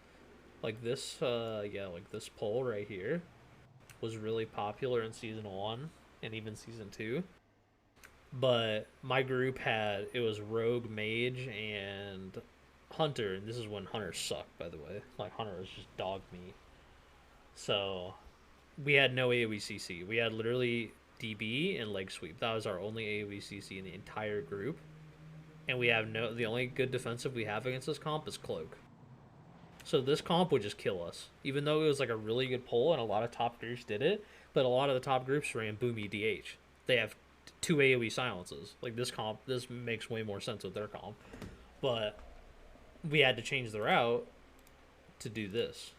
Speaker 1: Like this yeah, like this poll right here was really popular in season 1 and even season 2. But my group had, it was Rogue, Mage, and Hunter, and this is when Hunter sucked, by the way. Like Hunter was just dog meat. So we had no AoE CC. We had literally DB and leg sweep. That was our only AoE CC in the entire group. And we have no, the only good defensive we have against this comp is cloak. So this comp would just kill us, even though it was like a really good pull and a lot of top groups did it. But a lot of the top groups ran Boomy DH. They have 2 AoE silences. Like this comp, this makes way more sense with their comp. But we had to change the route to do this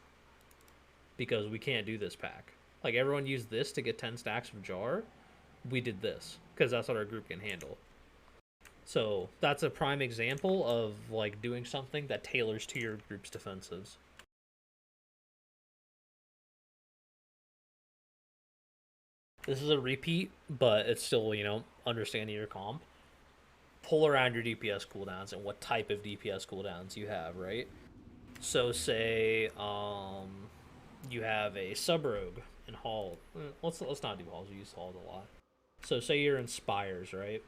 Speaker 1: because we can't do this pack. Like everyone used this to get 10 stacks of jar. We did this because that's what our group can handle. So that's a prime example of like doing something that tailors to your group's defensives. This is a repeat, but it's still, you know, understanding your comp. Pull around your DPS cooldowns and what type of DPS cooldowns you have, right? So say you have a sub rogue in Hall. Let's not do Halls. We use Halls a lot. So say you're in Spires, right?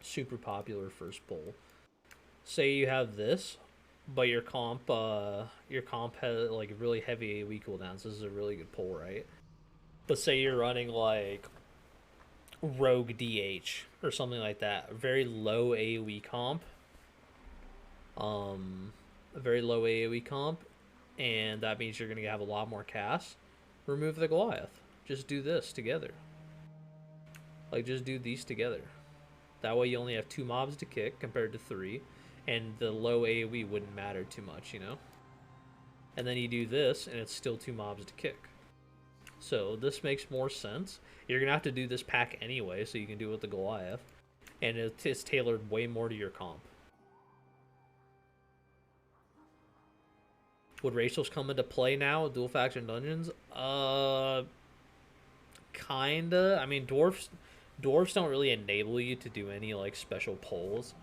Speaker 1: Super popular first pull. Say you have this, but your comp has like really heavy AoE cooldowns. This is a really good pull, right? But say you're running like Rogue DH or something like that, very low AoE comp. A very low AoE comp, and that means you're gonna have a lot more casts. Remove the Goliath. Just do this together. Like just do these together. That way you only have 2 mobs to kick compared to 3, and the low AoE wouldn't matter too much, you know? And then you do this, and it's still 2 mobs to kick. So this makes more sense. You're going to have to do this pack anyway, so you can do it with the Goliath. And it's tailored way more to your comp. Would racials come into play now with dual faction dungeons? Kinda. I mean, dwarves don't really enable you to do any like special pulls.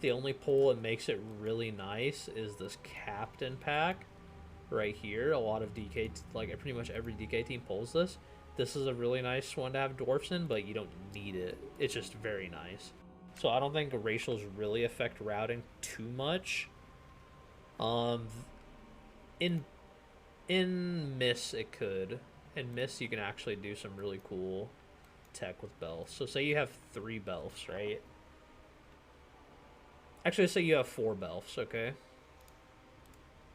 Speaker 1: The only pull that makes it really nice is this captain pack right here. A lot of DK, like pretty much every DK team pulls this. This is a really nice one to have dwarfs in, but you don't need it. It's just very nice. So I don't think racials really affect routing too much. In Miss it could. In Miss you can actually do some really cool tech with bells. So say you have 3 bells, right? Actually, say you have 4 bells, okay?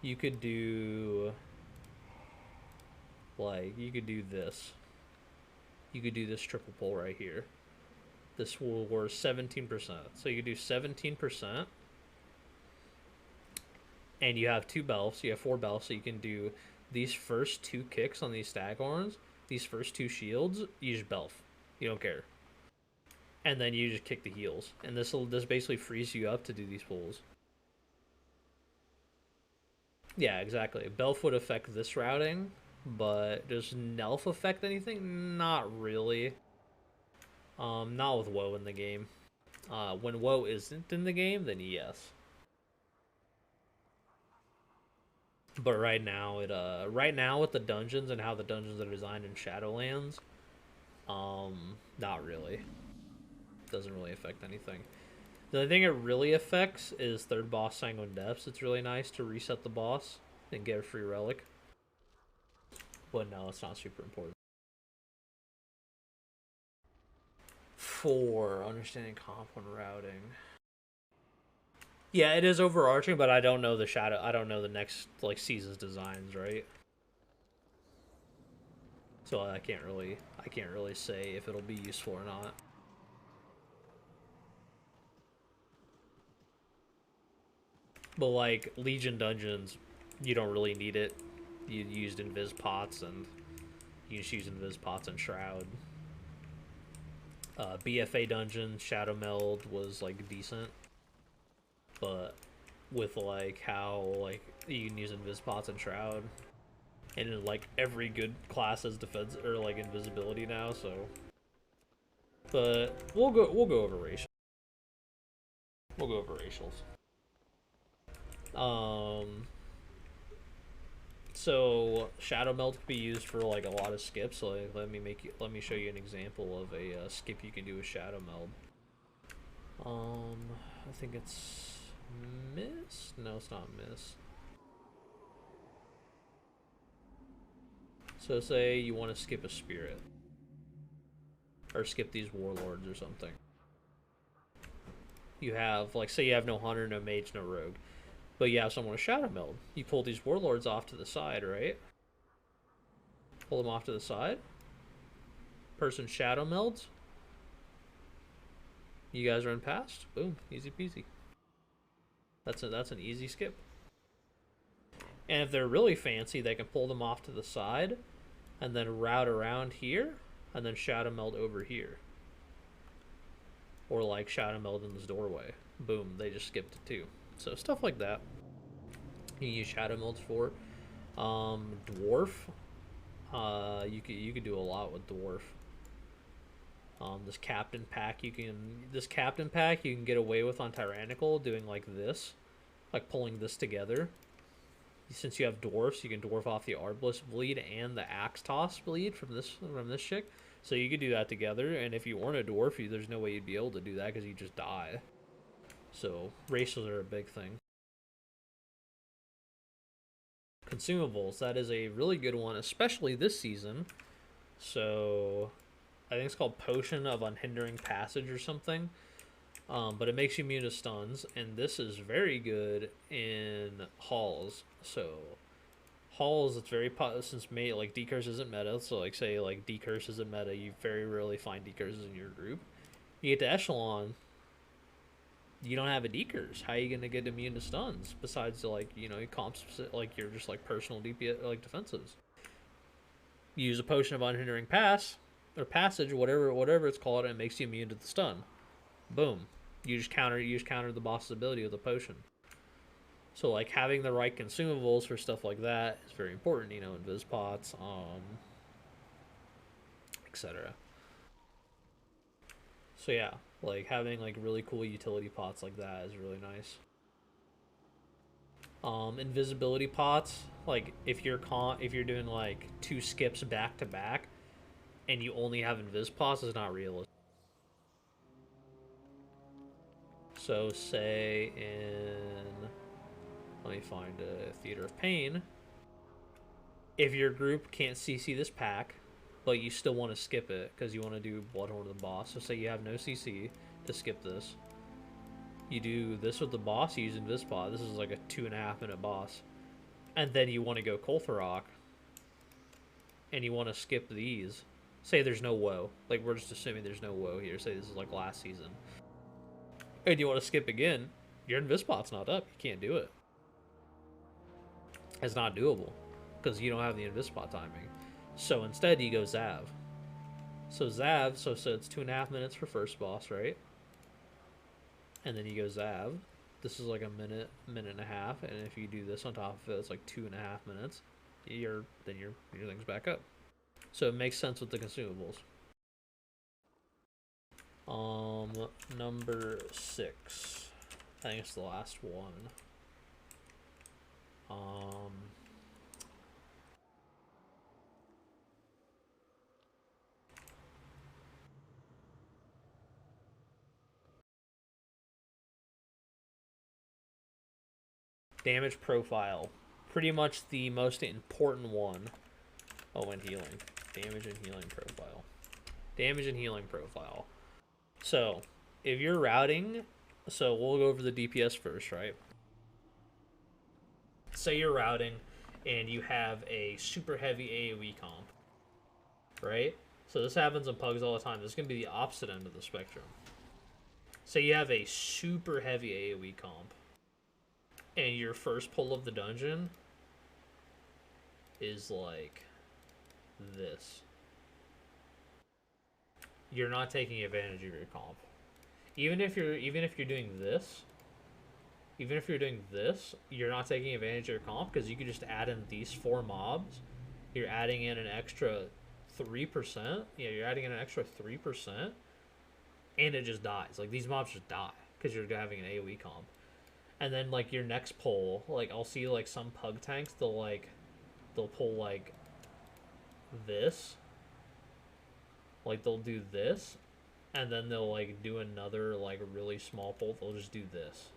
Speaker 1: You could do like, you could do this. You could do this triple pull right here. This will worth 17%. So you could do 17%. And you have 2 bells, so you have 4 bells, so you can do these first 2 kicks on these staghorns, these first 2 shields, you just belf. You don't care. And then you just kick the heals. And this basically frees you up to do these pulls. Yeah, exactly. Belf would affect this routing, but does Nelf affect anything? Not really. Not with Woe in the game. When Woe isn't in the game, then yes. But right now, with the dungeons and how the dungeons are designed in Shadowlands, not really. Doesn't really affect anything. The thing it really affects is third boss Sanguine Depths. It's really nice to reset the boss and get a free relic. But no, it's not super important. 4, understanding comp when routing. Yeah, it is overarching, but I don't know I don't know the next like season's designs, right? So I can't really say if it'll be useful or not. But like Legion dungeons, you don't really need it. You used invis pots, and you just use invis pots and shroud. BFA dungeon Shadow Meld was like decent, but with like how like you can use Invispots and Shroud, and like every good class has defense or like invisibility now. So, but we'll go over racial. We'll go over racials. Um, so Shadow Meld can be used for like a lot of skips. So like, let me show you an example of a skip you can do with Shadow Meld. I think it's Miss. No, it's not Miss. So say you want to skip a spirit, or skip these warlords or something. You have like say you have no hunter, no mage, no rogue, but you have someone with Shadow Meld. You pull these warlords off to the side, right? Pull them off to the side. Person Shadow Melds. You guys run past. Boom, easy peasy. That's an easy skip. And if they're really fancy, they can pull them off to the side, and then route around here, and then Shadow Meld over here. Or like Shadow Meld in this doorway. Boom, they just skipped it too. So stuff like that. You use Shadow Melds for. Dwarf. You could do a lot with Dwarf. This captain pack you can get away with on Tyrannical doing like this, like pulling this together. Since you have dwarfs, you can dwarf off the Arbalest bleed and the Axe Toss bleed from this chick. So you could do that together, and if you weren't a dwarf, there's no way you'd be able to do that because you just die. So racials are a big thing. Consumables, that is a really good one, especially this season. So I think it's called Potion of Unhindering Passage or something. But it makes you immune to stuns, and this is very good in halls. So halls, it's very since like decurse isn't meta. So like say like decurse isn't meta, you very rarely find decurses in your group. You get to echelon, you don't have a decurse. How are you gonna get immune to stuns besides like comps like your just like personal DPS like defenses? You use a potion of unhindering pass or passage, whatever it's called, and it makes you immune to the stun. Boom. You just counter the boss's ability with a potion. So like having the right consumables for stuff like that is very important, invis pots, etc. So yeah, like having like really cool utility pots like that is really nice. Invisibility pots, like if you're doing like 2 skips back to back and you only have invis pots, is not realistic. So say in, let me find a Theater of Pain. If your group can't CC this pack, but you still want to skip it because you want to do Bloodhorn of the boss, so say you have no CC to skip this, you do this with the boss using this bot. This is like a 2.5 minute boss, and then you want to go Koltharok, and you want to skip these. Say there's no woe, like we're just assuming there's no woe here. Say this is like last season, and you want to skip again. Your Invispot's not up. You can't do it. It's not doable because you don't have the Invispot timing. So instead, you go Zav. So Zav, so it's 2.5 minutes for first boss, right? And then you go Zav. This is like a minute and a half, and if you do this on top of it, it's like 2.5 minutes. Your thing's back up. So it makes sense with the consumables. Number 6. I think it's the last one. Damage profile. Pretty much the most important one. Oh, and healing. Damage and healing profile. Damage and healing profile. So, if you're routing, so we'll go over the DPS first, right? Say you're routing and you have a super heavy AoE comp, right? So this happens in pugs all the time. This is going to be the opposite end of the spectrum. Say you have a super heavy AoE comp, and your first pull of the dungeon is like this. You're not taking advantage of your comp. Even if you're doing this, even if you're doing this, you're not taking advantage of your comp because you could just add in these 4 mobs. You're adding in an extra 3%. Yeah, you're adding in an extra 3%, and it just dies. Like, these mobs just die because you're having an AoE comp. And then, like, your next pull, like, I'll see, like, some pug tanks, they'll pull, like, this. Like, they'll do this, and then they'll, like, do another, like, really small pull. They'll just do this.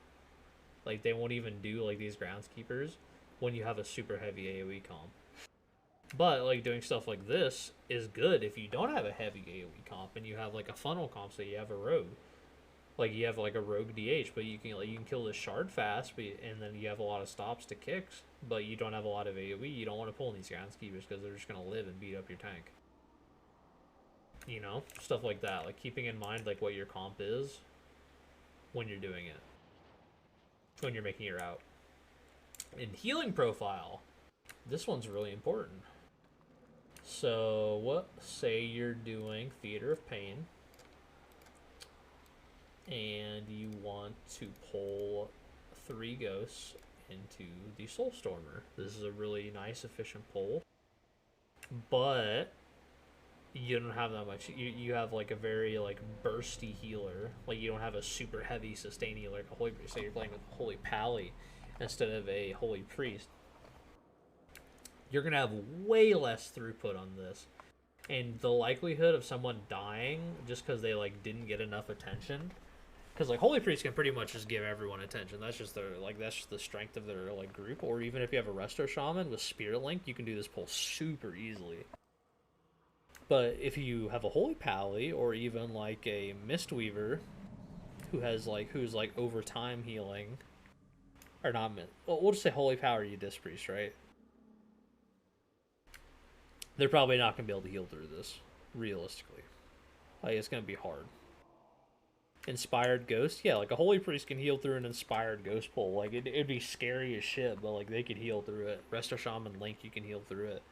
Speaker 1: Like, they won't even do, like, these groundskeepers when you have a super heavy AoE comp. But, like, doing stuff like this is good if you don't have a heavy AoE comp and you have, like, a funnel comp, so you have a rogue. Like, you have, like, a rogue DH, but you can kill this shard fast, and then you have a lot of stops to kicks, but you don't have a lot of AoE. You don't want to pull in these groundskeepers because they're just going to live and beat up your tank. You know? Stuff like that. Like, keeping in mind, like, what your comp is when you're doing it. When you're making your route. In healing profile, this one's really important. So, say you're doing Theater of Pain, and you want to pull 3 ghosts into the Soulstormer. This is a really nice, efficient pull, but you don't have that much. You have, like, a very, like, bursty healer. Like, you don't have a super heavy sustain healer like a Holy Priest. So you're playing with Holy Pally instead of a Holy Priest. You're going to have way less throughput on this. And the likelihood of someone dying just because they, like, didn't get enough attention. Because, like, Holy Priest can pretty much just give everyone attention. That's just their, like, that's just the strength of their, like, group. Or even if you have a Resto Shaman with Spirit Link, you can do this pull super easily. But if you have a Holy Pally or even, like, a Mistweaver who's over time healing, or not, well, we'll just say Holy Power, you Disc Priest, right? They're probably not going to be able to heal through this, realistically. Like, it's going to be hard. Inspired Ghost, yeah, like a Holy Priest can heal through an Inspired Ghost pull. Like, it'd be scary as shit, but, like, they could heal through it. Resto Shaman Link, you can heal through it.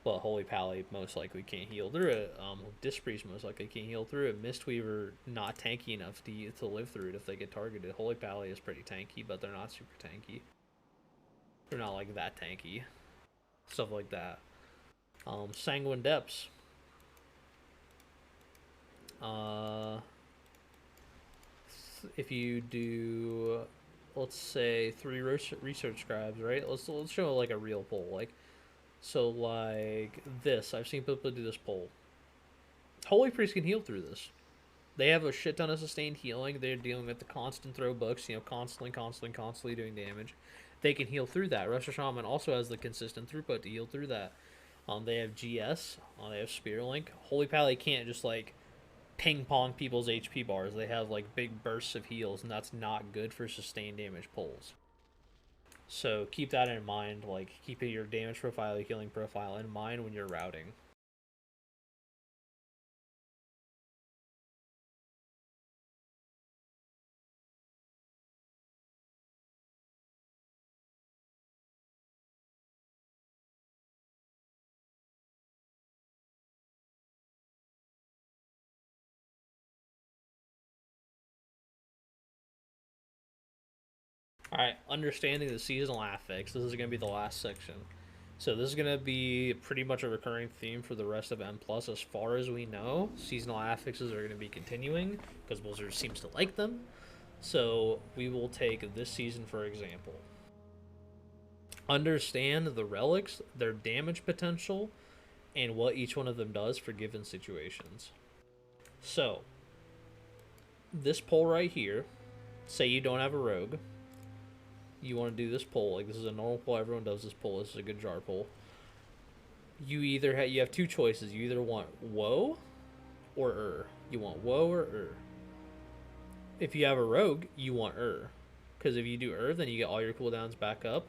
Speaker 1: But Holy Pally most likely can't heal through it. Disc Priest most likely can't heal through it. Mistweaver not tanky enough to live through it if they get targeted. Holy Pally is pretty tanky, but they're not super tanky. They're not, like, that tanky. Stuff like that. Sanguine Depths. If you do, let's say 3 research scribes, right? Let's show, like, a real pull. Like, so, like, this. I've seen people do this pull. Holy Priest can heal through this. They have a shit ton of sustained healing. They're dealing with the constant throw books, you know, constantly doing damage. They can heal through that. Resto Shaman also has the consistent throughput to heal through that. They have GS. They have Spear Link. Holy Pally can't just, like, ping pong people's HP bars. They have, like, big bursts of heals, and that's not good for sustained damage pulls. So keep that in mind. Like, keep your damage profile, your healing profile in mind when you're routing. Alright, understanding the seasonal affix. This is going to be the last section. So this is going to be pretty much a recurring theme for the rest of M+. As far as we know, seasonal affixes are going to be continuing, because Blizzard seems to like them. So we will take this season for example. Understand the relics, their damage potential, and what each one of them does for given situations. So, this pull right here, say you don't have a rogue, you want to do this pull, like, this is a normal pull, everyone does this pull, this is a good jar pull. You have 2 choices. You either want woe or You want woe or If you have a rogue, you want because if you do then you get all your cooldowns back up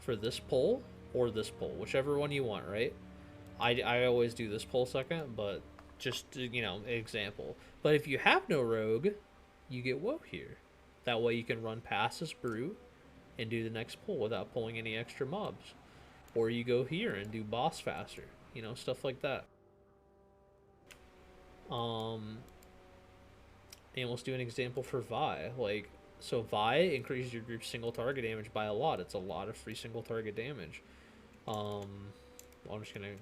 Speaker 1: for this pull or this pull, whichever one you want, right? I always do this pull second, but just, you know, example. But if you have no rogue, you get woe here. That way you can run past this brute and do the next pull without pulling any extra mobs. Or you go here and do boss faster. You know, stuff like that. And let's do an example for Vi. Like, So Vi increases your group's single target damage by a lot. It's a lot of free single target damage. Well, I'm just gonna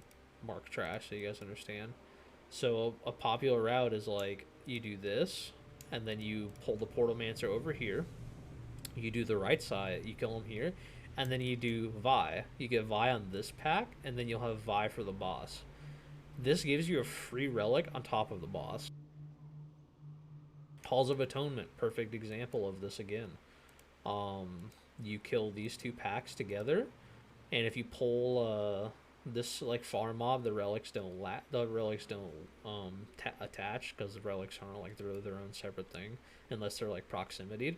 Speaker 1: mark trash so you guys understand. So a popular route is like you do this, and then you pull the Portal Mancer over here. You do the right side, you kill him here, and then you do Vi. You get Vi on this pack, and then you'll have Vi for the boss. This gives you a free relic on top of the boss. Halls of Atonement, perfect example of this again. You kill these two packs together, and if you pull this like farm mob, the relics don't attach because the relics aren't like they're their own separate thing unless they're like proximity.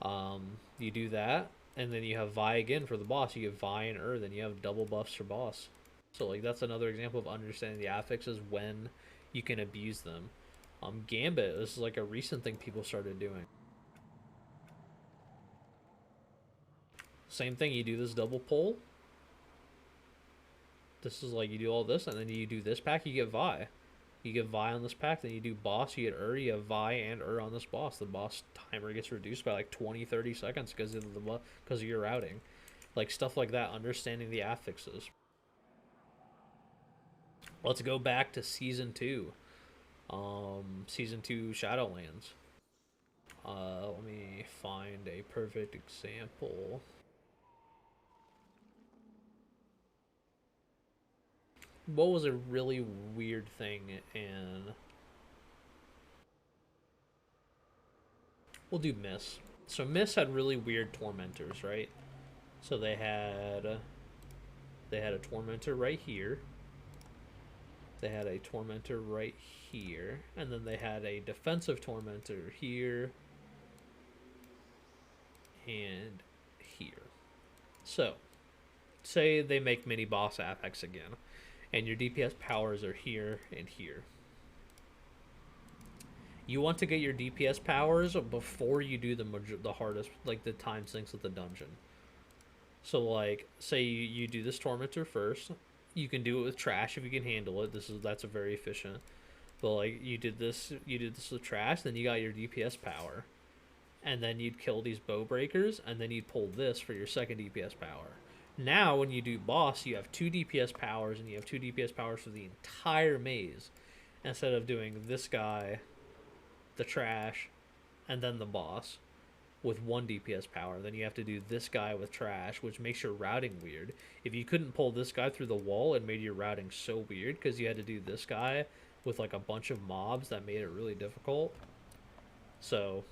Speaker 1: You do that, and then you have Vi again for the boss. You get Vi and then you have double buffs for boss. So like that's another example of understanding the affixes when you can abuse them. Gambit, this is like a recent thing people started doing. Same thing, you do this double pull. This is like you do all this, and then you do this pack, you get Vi. You get Vi on this pack, then you do boss, you get you have Vi and on this boss. The boss timer gets reduced by like 20-30 seconds because of your routing. Like stuff like that, understanding the affixes. Let's go back to Season 2. Season 2 Shadowlands. Let me find a perfect example. What was a really weird thing in... We'll do Miss. So Miss had really weird tormentors, right? So they had a tormentor right here. They had a tormentor right here, and then they had a defensive tormentor here and here. So, say they make mini boss Apex again, and your DPS powers are here and here. You want to get your DPS powers before you do the hardest, like the time sinks of the dungeon. So like, say you do this tormentor first. You can do it with trash if you can handle it. That's a very efficient. But like you did this with trash, then you got your DPS power, and then you'd kill these bow breakers, and then you'd pull this for your second DPS power. Now when you do boss, you have 2 DPS powers, and you have 2 DPS powers for the entire maze, instead of doing this guy, the trash, and then the boss with 1 DPS power. Then you have to do this guy with trash, which makes your routing weird. If you couldn't pull this guy through the wall, it made your routing so weird because you had to do this guy with like a bunch of mobs that made it really difficult. So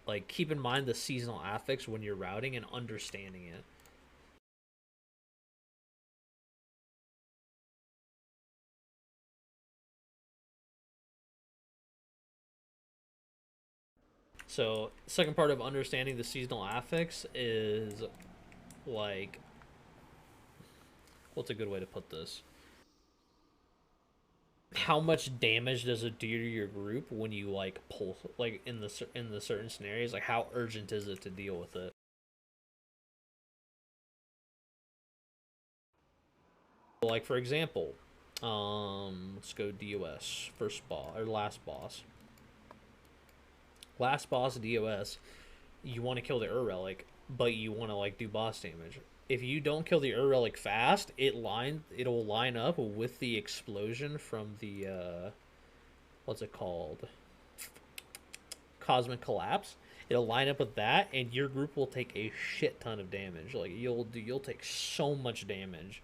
Speaker 1: like keep in mind the seasonal affix when you're routing and understanding it. So second part of understanding the seasonal affix is like, what's a good way to put this? How much damage does it do to your group when you like pull like in the certain scenarios? Like how urgent is it to deal with it? Like for example, let's go DOS first boss or last boss. Last boss DOS, you want to kill the relic, but you want to like do boss damage. If you don't kill the relic fast, it'll line up with the explosion from the what's it called? Cosmic Collapse. It'll line up with that, and your group will take a shit ton of damage. Like you'll take so much damage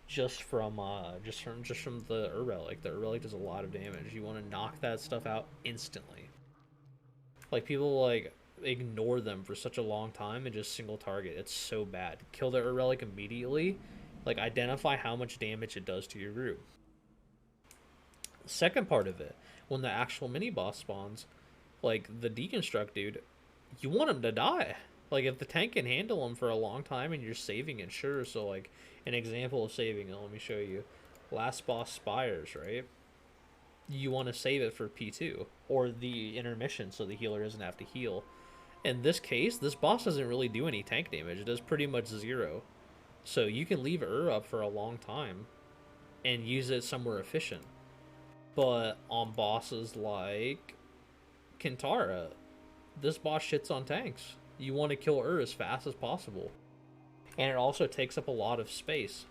Speaker 1: just from the relic. The relic does a lot of damage. You want to knock that stuff out instantly. Like people like ignore them for such a long time and just single target. It's so bad. Kill the relic immediately. Like identify how much damage it does to your group. Second part of it, when the actual mini boss spawns, like the deconstruct dude, you want him to die. Like if the tank can handle him for a long time and you're saving it, sure. So like an example of saving it, let me show you. Last boss Spires, right? You want to save it for P2 or the intermission so the healer doesn't have to heal. In this case, this boss doesn't really do any tank damage. It does pretty much 0. So you can leave up for a long time and use it somewhere efficient. But on bosses like Kintara, this boss shits on tanks. You want to kill as fast as possible. And it also takes up a lot of space.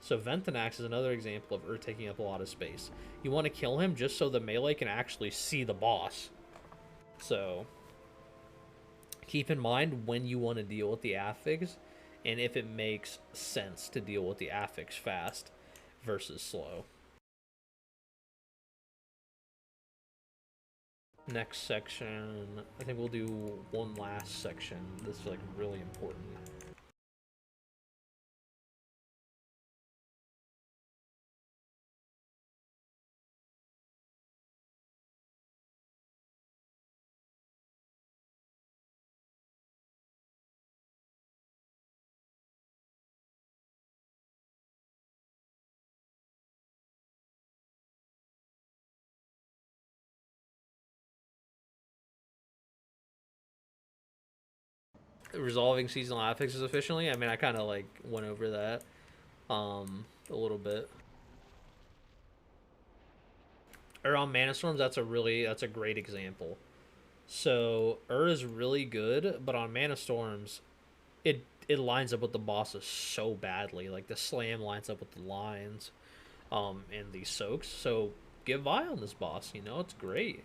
Speaker 1: So Ventanax is another example of taking up a lot of space. You want to kill him just so the melee can actually see the boss. So keep in mind when you want to deal with the affix, and if it makes sense to deal with the affix fast versus slow. Next section, I think we'll do one last section. This is like really important. Resolving seasonal affixes efficiently. I mean, I kind of like went over that a little bit. Or on Mana Storms, that's a great example. So is really good, but on Mana Storms, it lines up with the bosses so badly. Like the slam lines up with the lines, and the soaks. So get Vi on this boss. You know, it's great.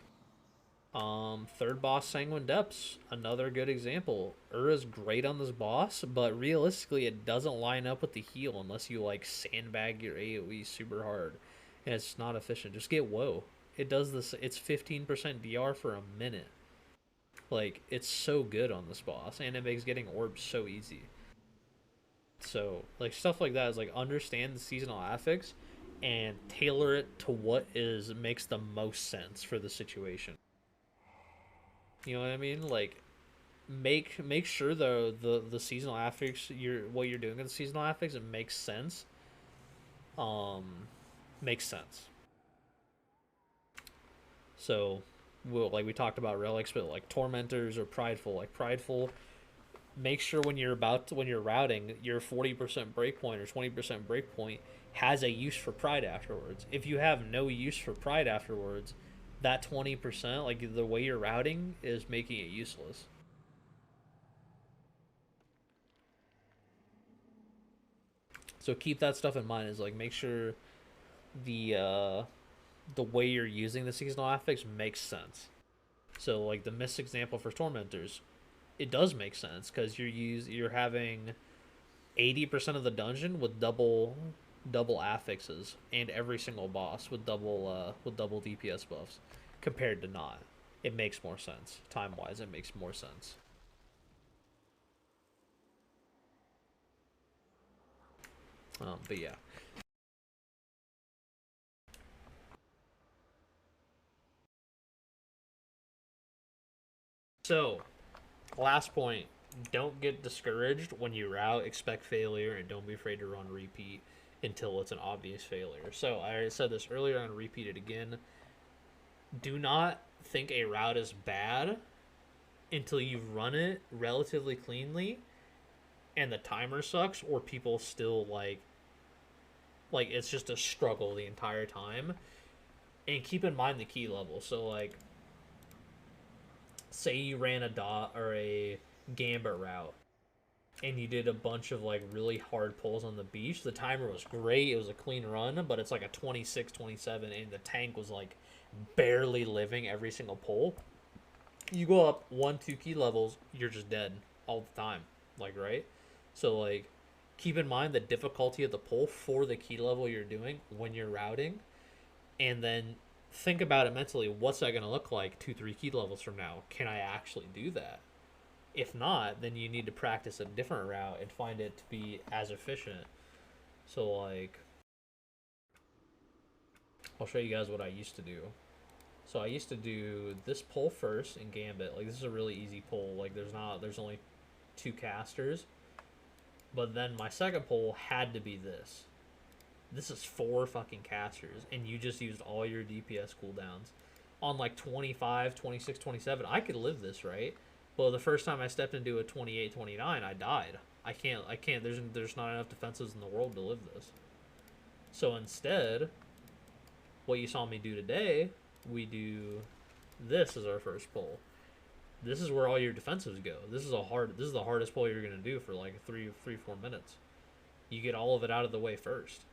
Speaker 1: Third boss, Sanguine Depths, another good example. Is great on this boss, but realistically, it doesn't line up with the heal unless you like sandbag your AoE super hard, and it's not efficient. Just get Woe. It does this. It's 15% DR for a minute. Like it's so good on this boss, and it makes getting orbs so easy. So like stuff like that is like understand the seasonal affix and tailor it to what is makes the most sense for the situation. You know what I mean? Like make sure the seasonal affix what you're doing in the seasonal affix it makes sense. Um makes sense. So like we talked about relics, but like tormentors or prideful, like prideful, make sure when you're routing your 40% breakpoint or 20% breakpoint has a use for pride afterwards. If you have no use for pride afterwards, that 20%, like the way you're routing is making it useless. So keep that stuff in mind. Is like make sure the way you're using the seasonal affix makes sense. So like the missed example for tormentors, it does make sense because you're having 80% of the dungeon with double affixes and every single boss with double DPS buffs compared to not. It makes more sense time wise. It makes more sense. But yeah. So last point: don't get discouraged when you route. Expect failure and don't be afraid to run repeat until it's an obvious failure. So I said this earlier. I'm gonna repeat it again. Do not think a route is bad until you run it relatively cleanly and the timer sucks or people still like it's just a struggle the entire time. And keep in mind the key level. So like say you ran a dot or a gambit route and you did a bunch of like really hard pulls on the beach. The timer was great. It was a clean run, but it's like a 26, 27, and the tank was like barely living every single pull. You go up 1, 2 key levels, you're just dead all the time. Like, right? So like keep in mind the difficulty of the pull for the key level you're doing when you're routing, and then think about it mentally. What's that going to look like 2, 3 key levels from now? Can I actually do that? If not, then you need to practice a different route and find it to be as efficient. So like I'll show you guys what I used to do. So I used to do this pull first in Gambit. Like this is a really easy pull. Like there's only 2 casters. But then my second pull had to be this. This is 4 fucking casters and you just used all your DPS cooldowns. On like 25, 26, 27, I could live this, right? Well, the first time I stepped into a 28, 29, I died. I can't. There's not enough defenses in the world to live this. So instead, what you saw me do today, we do this as our first pull. this is where all your defensives go. This is the hardest pull you're gonna do for like 4 minutes. You get all of it out of the way first.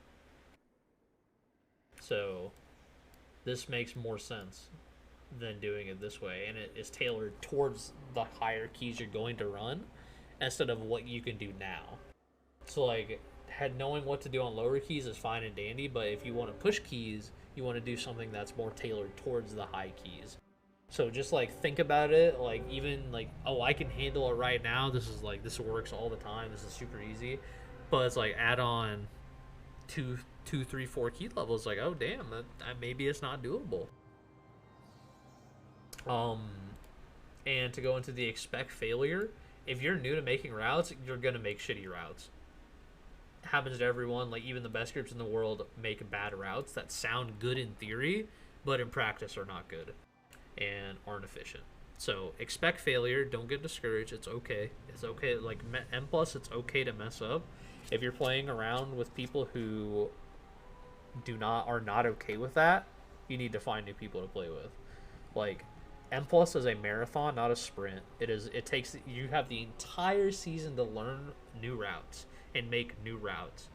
Speaker 1: So this makes more sense than doing it this way, and it is tailored towards the higher keys you're going to run instead of what you can do now. So like knowing what to do on lower keys is fine and dandy, but if you want to push keys, you want to do something that's more tailored towards the high keys. So just like think about it, like even like, oh, I can handle it right now. This works all the time. This is super easy. But it's like add on two, three, 4 key levels. Like, oh damn, maybe it's not doable. And to go into the expect failure, if you're new to making routes, you're gonna make shitty routes. It happens to everyone. Like even the best groups in the world make bad routes that sound good in theory, but in practice are not good and aren't efficient. So expect failure. Don't get discouraged. It's okay. It's okay. Like M+, it's okay to mess up. If you're playing around with people who are not okay with that, you need to find new people to play with. Like M+ is a marathon, not a sprint. You have the entire season to learn new routes and make new routes.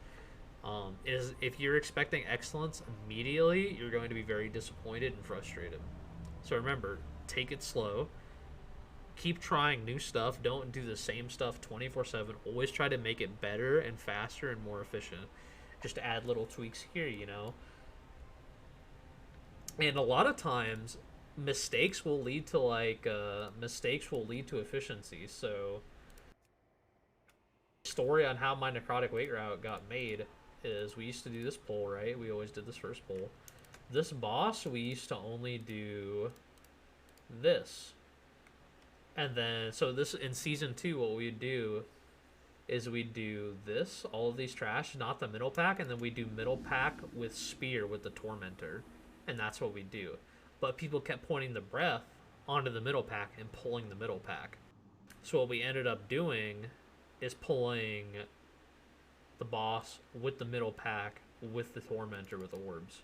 Speaker 1: If you're expecting excellence immediately, you're going to be very disappointed and frustrated. So remember, take it slow. Keep trying new stuff. Don't do the same stuff 24/7. Always try to make it better and faster and more efficient. Just add little tweaks here, you know. And a lot of times, mistakes will lead to efficiency. So, story on how my necrotic weight route got made is we used to do this pull, right? We always did this first pull. This boss, we used to only do this. And then, so this in season 2, what we'd do is we'd do this, all of these trash, not the middle pack, and then we do middle pack with spear with the tormentor, and that's what we do. But people kept pointing the breath onto the middle pack and pulling the middle pack. So what we ended up doing is pulling the boss with the middle pack with the tormentor with the orbs.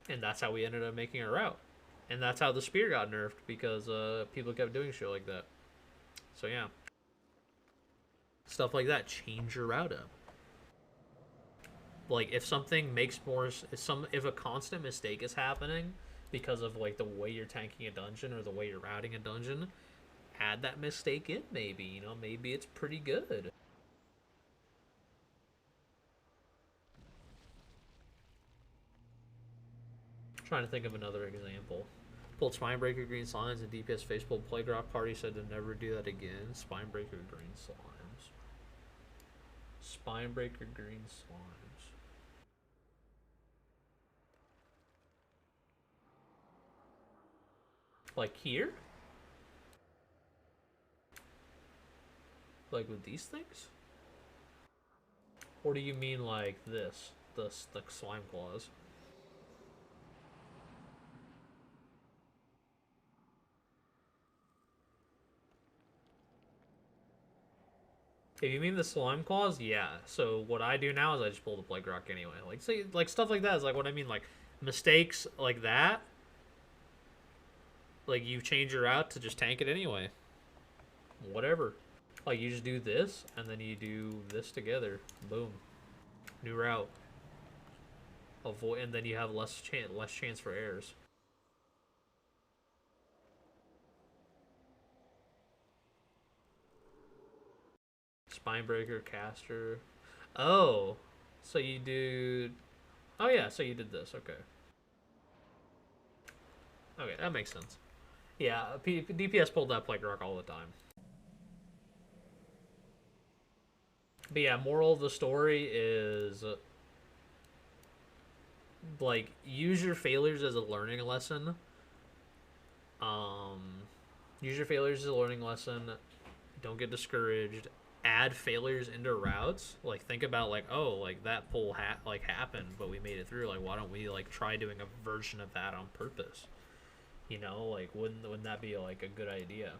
Speaker 1: And that's how we ended up making our route. And that's how the spear got nerfed, because people kept doing shit like that. So yeah. Stuff like that. Change your route up. Like if something makes more, if a constant mistake is happening because of like the way you're tanking a dungeon or the way you're routing a dungeon, add that mistake in. Maybe, you know, maybe it's pretty good. I'm trying to think of another example. Pulled Spinebreaker Green Slimes and DPS face pulled Plague Rock Party, said to never do that again. Spinebreaker Green Slimes. Spinebreaker Green Slimes. Like here? Like with these things? Or do you mean like this? The slime claws? If you mean the slime claws, yeah. So what I do now is I just pull the Plague Rock anyway. Like, say, like stuff like that is like what I mean. Like mistakes like that. Like you change your route to just tank it anyway. Whatever. Like you just do this and then you do this together. Boom. New route. Avoid, and then you have less chance for errors. Spinebreaker, caster. Oh, so you do. Oh yeah, so you did this. Okay. Okay, that makes sense. Yeah, DPS pulled that Plague Rock all the time. But yeah, moral of the story is like use your failures as a learning lesson. Use your failures as a learning lesson. Don't get discouraged. Add failures into routes. Like think about like, oh, like that pull happened, but we made it through. Like why don't we like try doing a version of that on purpose? You know, like wouldn't that be like a good idea?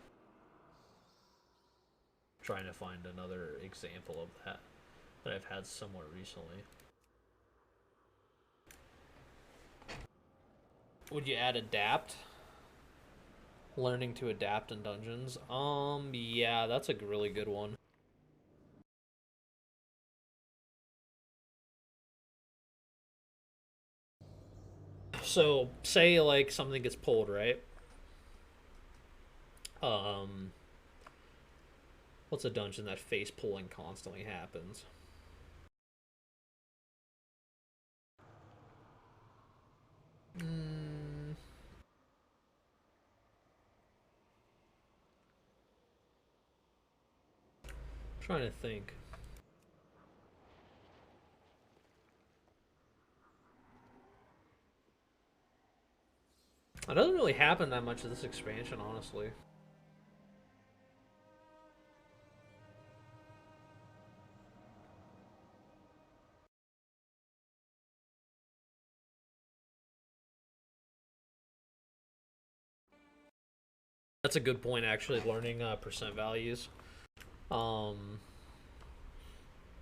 Speaker 1: Trying to find another example of that I've had somewhat recently. Would you add adapt? Learning to adapt in dungeons. Yeah, that's a really good one. So, say like something gets pulled, right? Um, what's a dungeon that face pulling constantly happens? Mm, trying to think. It doesn't really happen that much of this expansion, honestly. That's a good point, actually. Learning percent values. Um,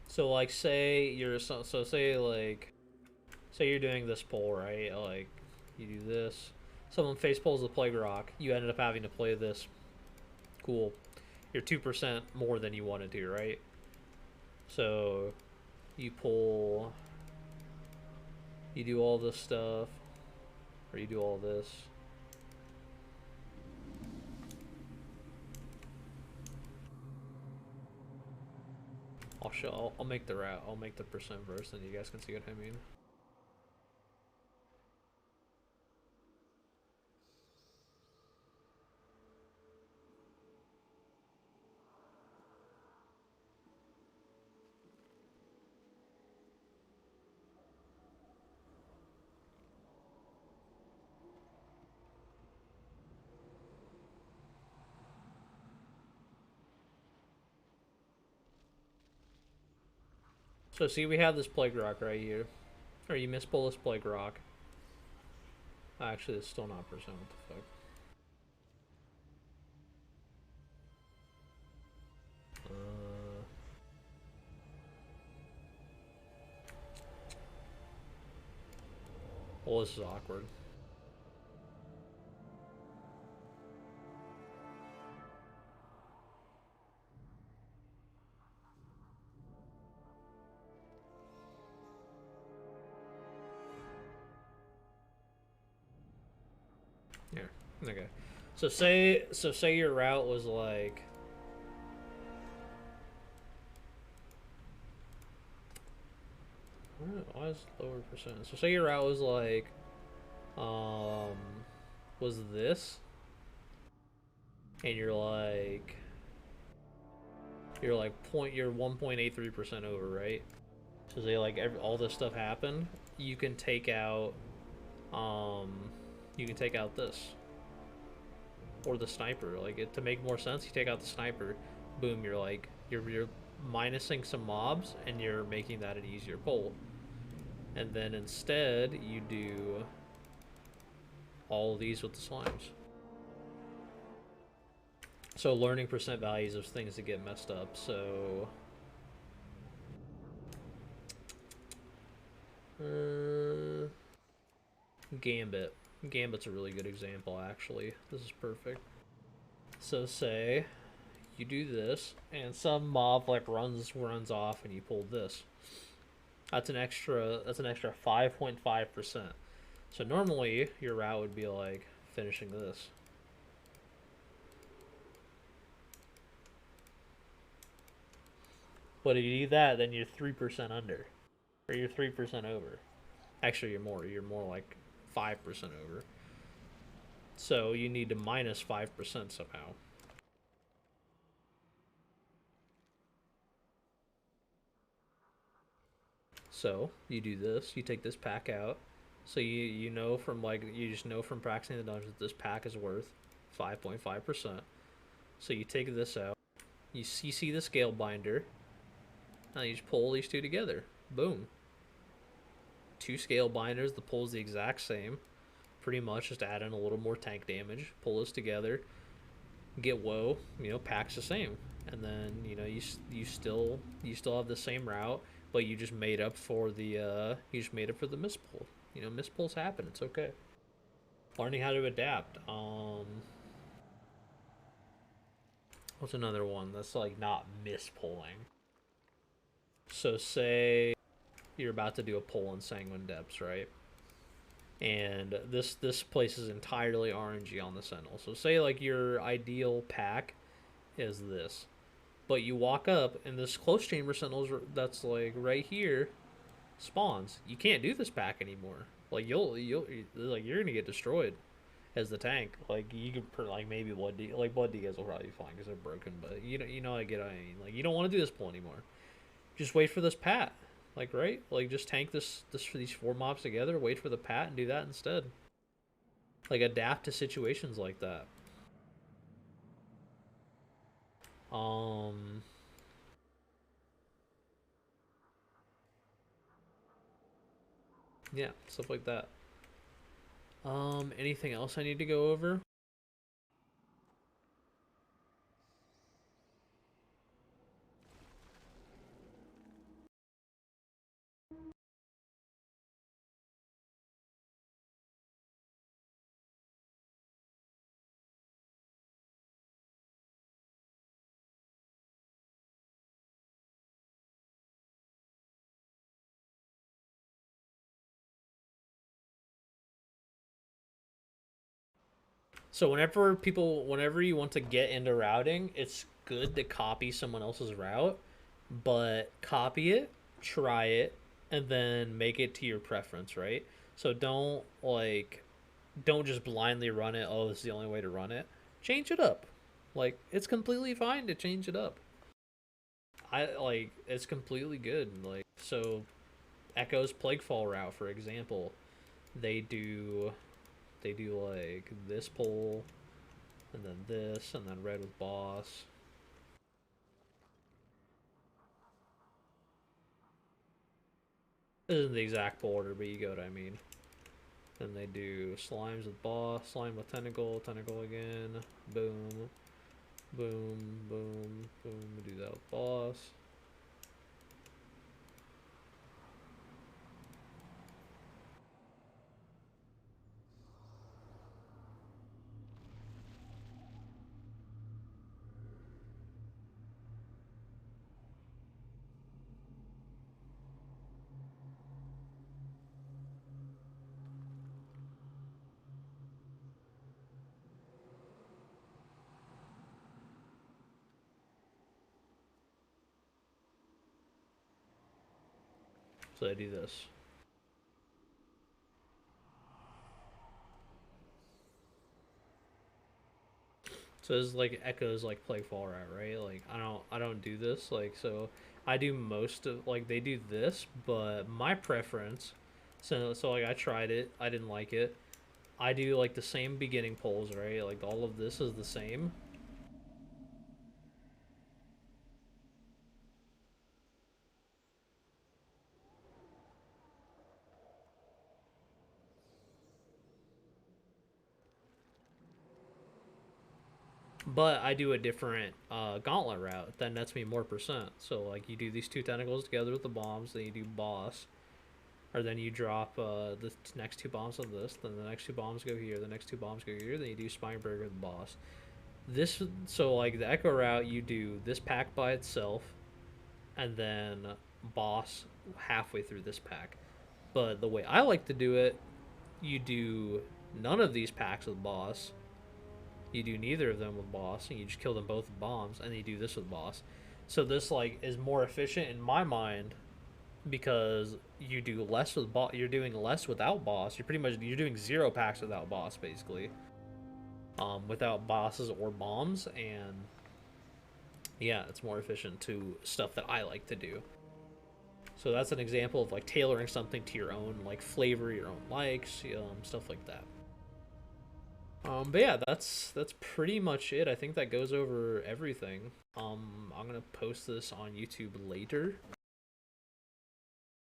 Speaker 1: so like, say you're so say like say you're doing this pull, right? Like, you do this. Someone face pulls the plague rock. You ended up having to play this. Cool. You're 2% more than you wanted to, right? So you pull, you do all this stuff, or you do all this. I'll make the route. I'll make the percent verse, and you guys can see what I mean. So see, we have this plague rock right here. Or you mispull this plague rock. Actually, it's still not percent. What the fuck? Uh, well, this is awkward. Here. Okay. So say your route was like, why is lower percent? So say your route was like, um was this, and you're 1.83% over, right? So say like all this stuff happened, you can take out um you can take out this or the sniper. Like, to make more sense, you take out the sniper. Boom, you're minusing some mobs, and you're making that an easier pull. And then instead you do all of these with the slimes. So learning percent values of things that get messed up. So Gambit. Gambit's a really good example, actually. This is perfect. So say you do this, and some mob like runs off, and you pull this. That's an extra 5.5%. So normally your route would be like finishing this. But if you do that, then you're 3% under, or you're 3% over. Actually, you're more. You're more like 5% over. So you need to minus 5% somehow. So you do this. You take this pack out. So you know from like you just know from practicing the dungeons that this pack is worth 5.5%. So you take this out. You see the scale binder. Now you just pull these two together. Boom. Two scale binders. The pull is the exact same. Pretty much just add in a little more tank damage. Pull this together. Get woe. Pack's the same. And then you still have the same route, but you just made up for the mispull. Mispulls happen. It's okay. Learning how to adapt. What's another one that's like not mispulling? So say you're about to do a pull in Sanguine Depths, right? And this place is entirely RNG on the Sentinel. So say like your ideal pack is this, but you walk up and this close chamber Sentinel that's like right here spawns. You can't do this pack anymore. Like you'll like you're gonna get destroyed as the tank. Like you can like maybe Blood Degas will probably be fine because they're broken, but you know I get what I mean. Like you don't want to do this pull anymore. Just wait for this pat. Like right, like just tank this for these 4 mobs together. Wait for the pat and do that instead. Like adapt to situations like that. Um, yeah, stuff like that. Anything else I need to go over? So whenever you want to get into routing, it's good to copy someone else's route, but copy it, try it, and then make it to your preference, right? So don't just blindly run it. Oh, this is the only way to run it. Change it up. Like it's completely fine to change it up. I like it's completely good. Like so, Echo's Plaguefall route, for example, they do like this pull, and then this, and then red with boss. This isn't the exact pull order, but you get what I mean. Then they do slimes with boss, slime with tentacle, tentacle again, boom, boom, boom, boom. Do that with boss. So they do this. So this is like Echoes like Plaguefall route, right? Like I don't do this. Like so I do most of like they do this, but my preference so like I tried it, I didn't like it. I do like the same beginning polls, right? Like all of this is the same. But I do a different gauntlet route that nets me more percent. So like you do these 2 tentacles together with the bombs, then you do boss, or then you drop the next 2 bombs on this, then the next 2 bombs go here, the next 2 bombs go here, then you do Spineberg with the boss. This so like the Echo route, you do this pack by itself, and then boss halfway through this pack. But the way I like to do it, you do none of these packs with boss. You do neither of them with boss, and you just kill them both with bombs, and then you do this with boss. So this like is more efficient in my mind because you do less with boss. You're doing less without boss. You're doing 0 packs without boss basically, without bosses or bombs, and yeah, it's more efficient to stuff that I like to do. So that's an example of like tailoring something to your own like flavor, your own likes, stuff like that. But yeah, that's pretty much it. I think that goes over everything. I'm gonna post this on YouTube later.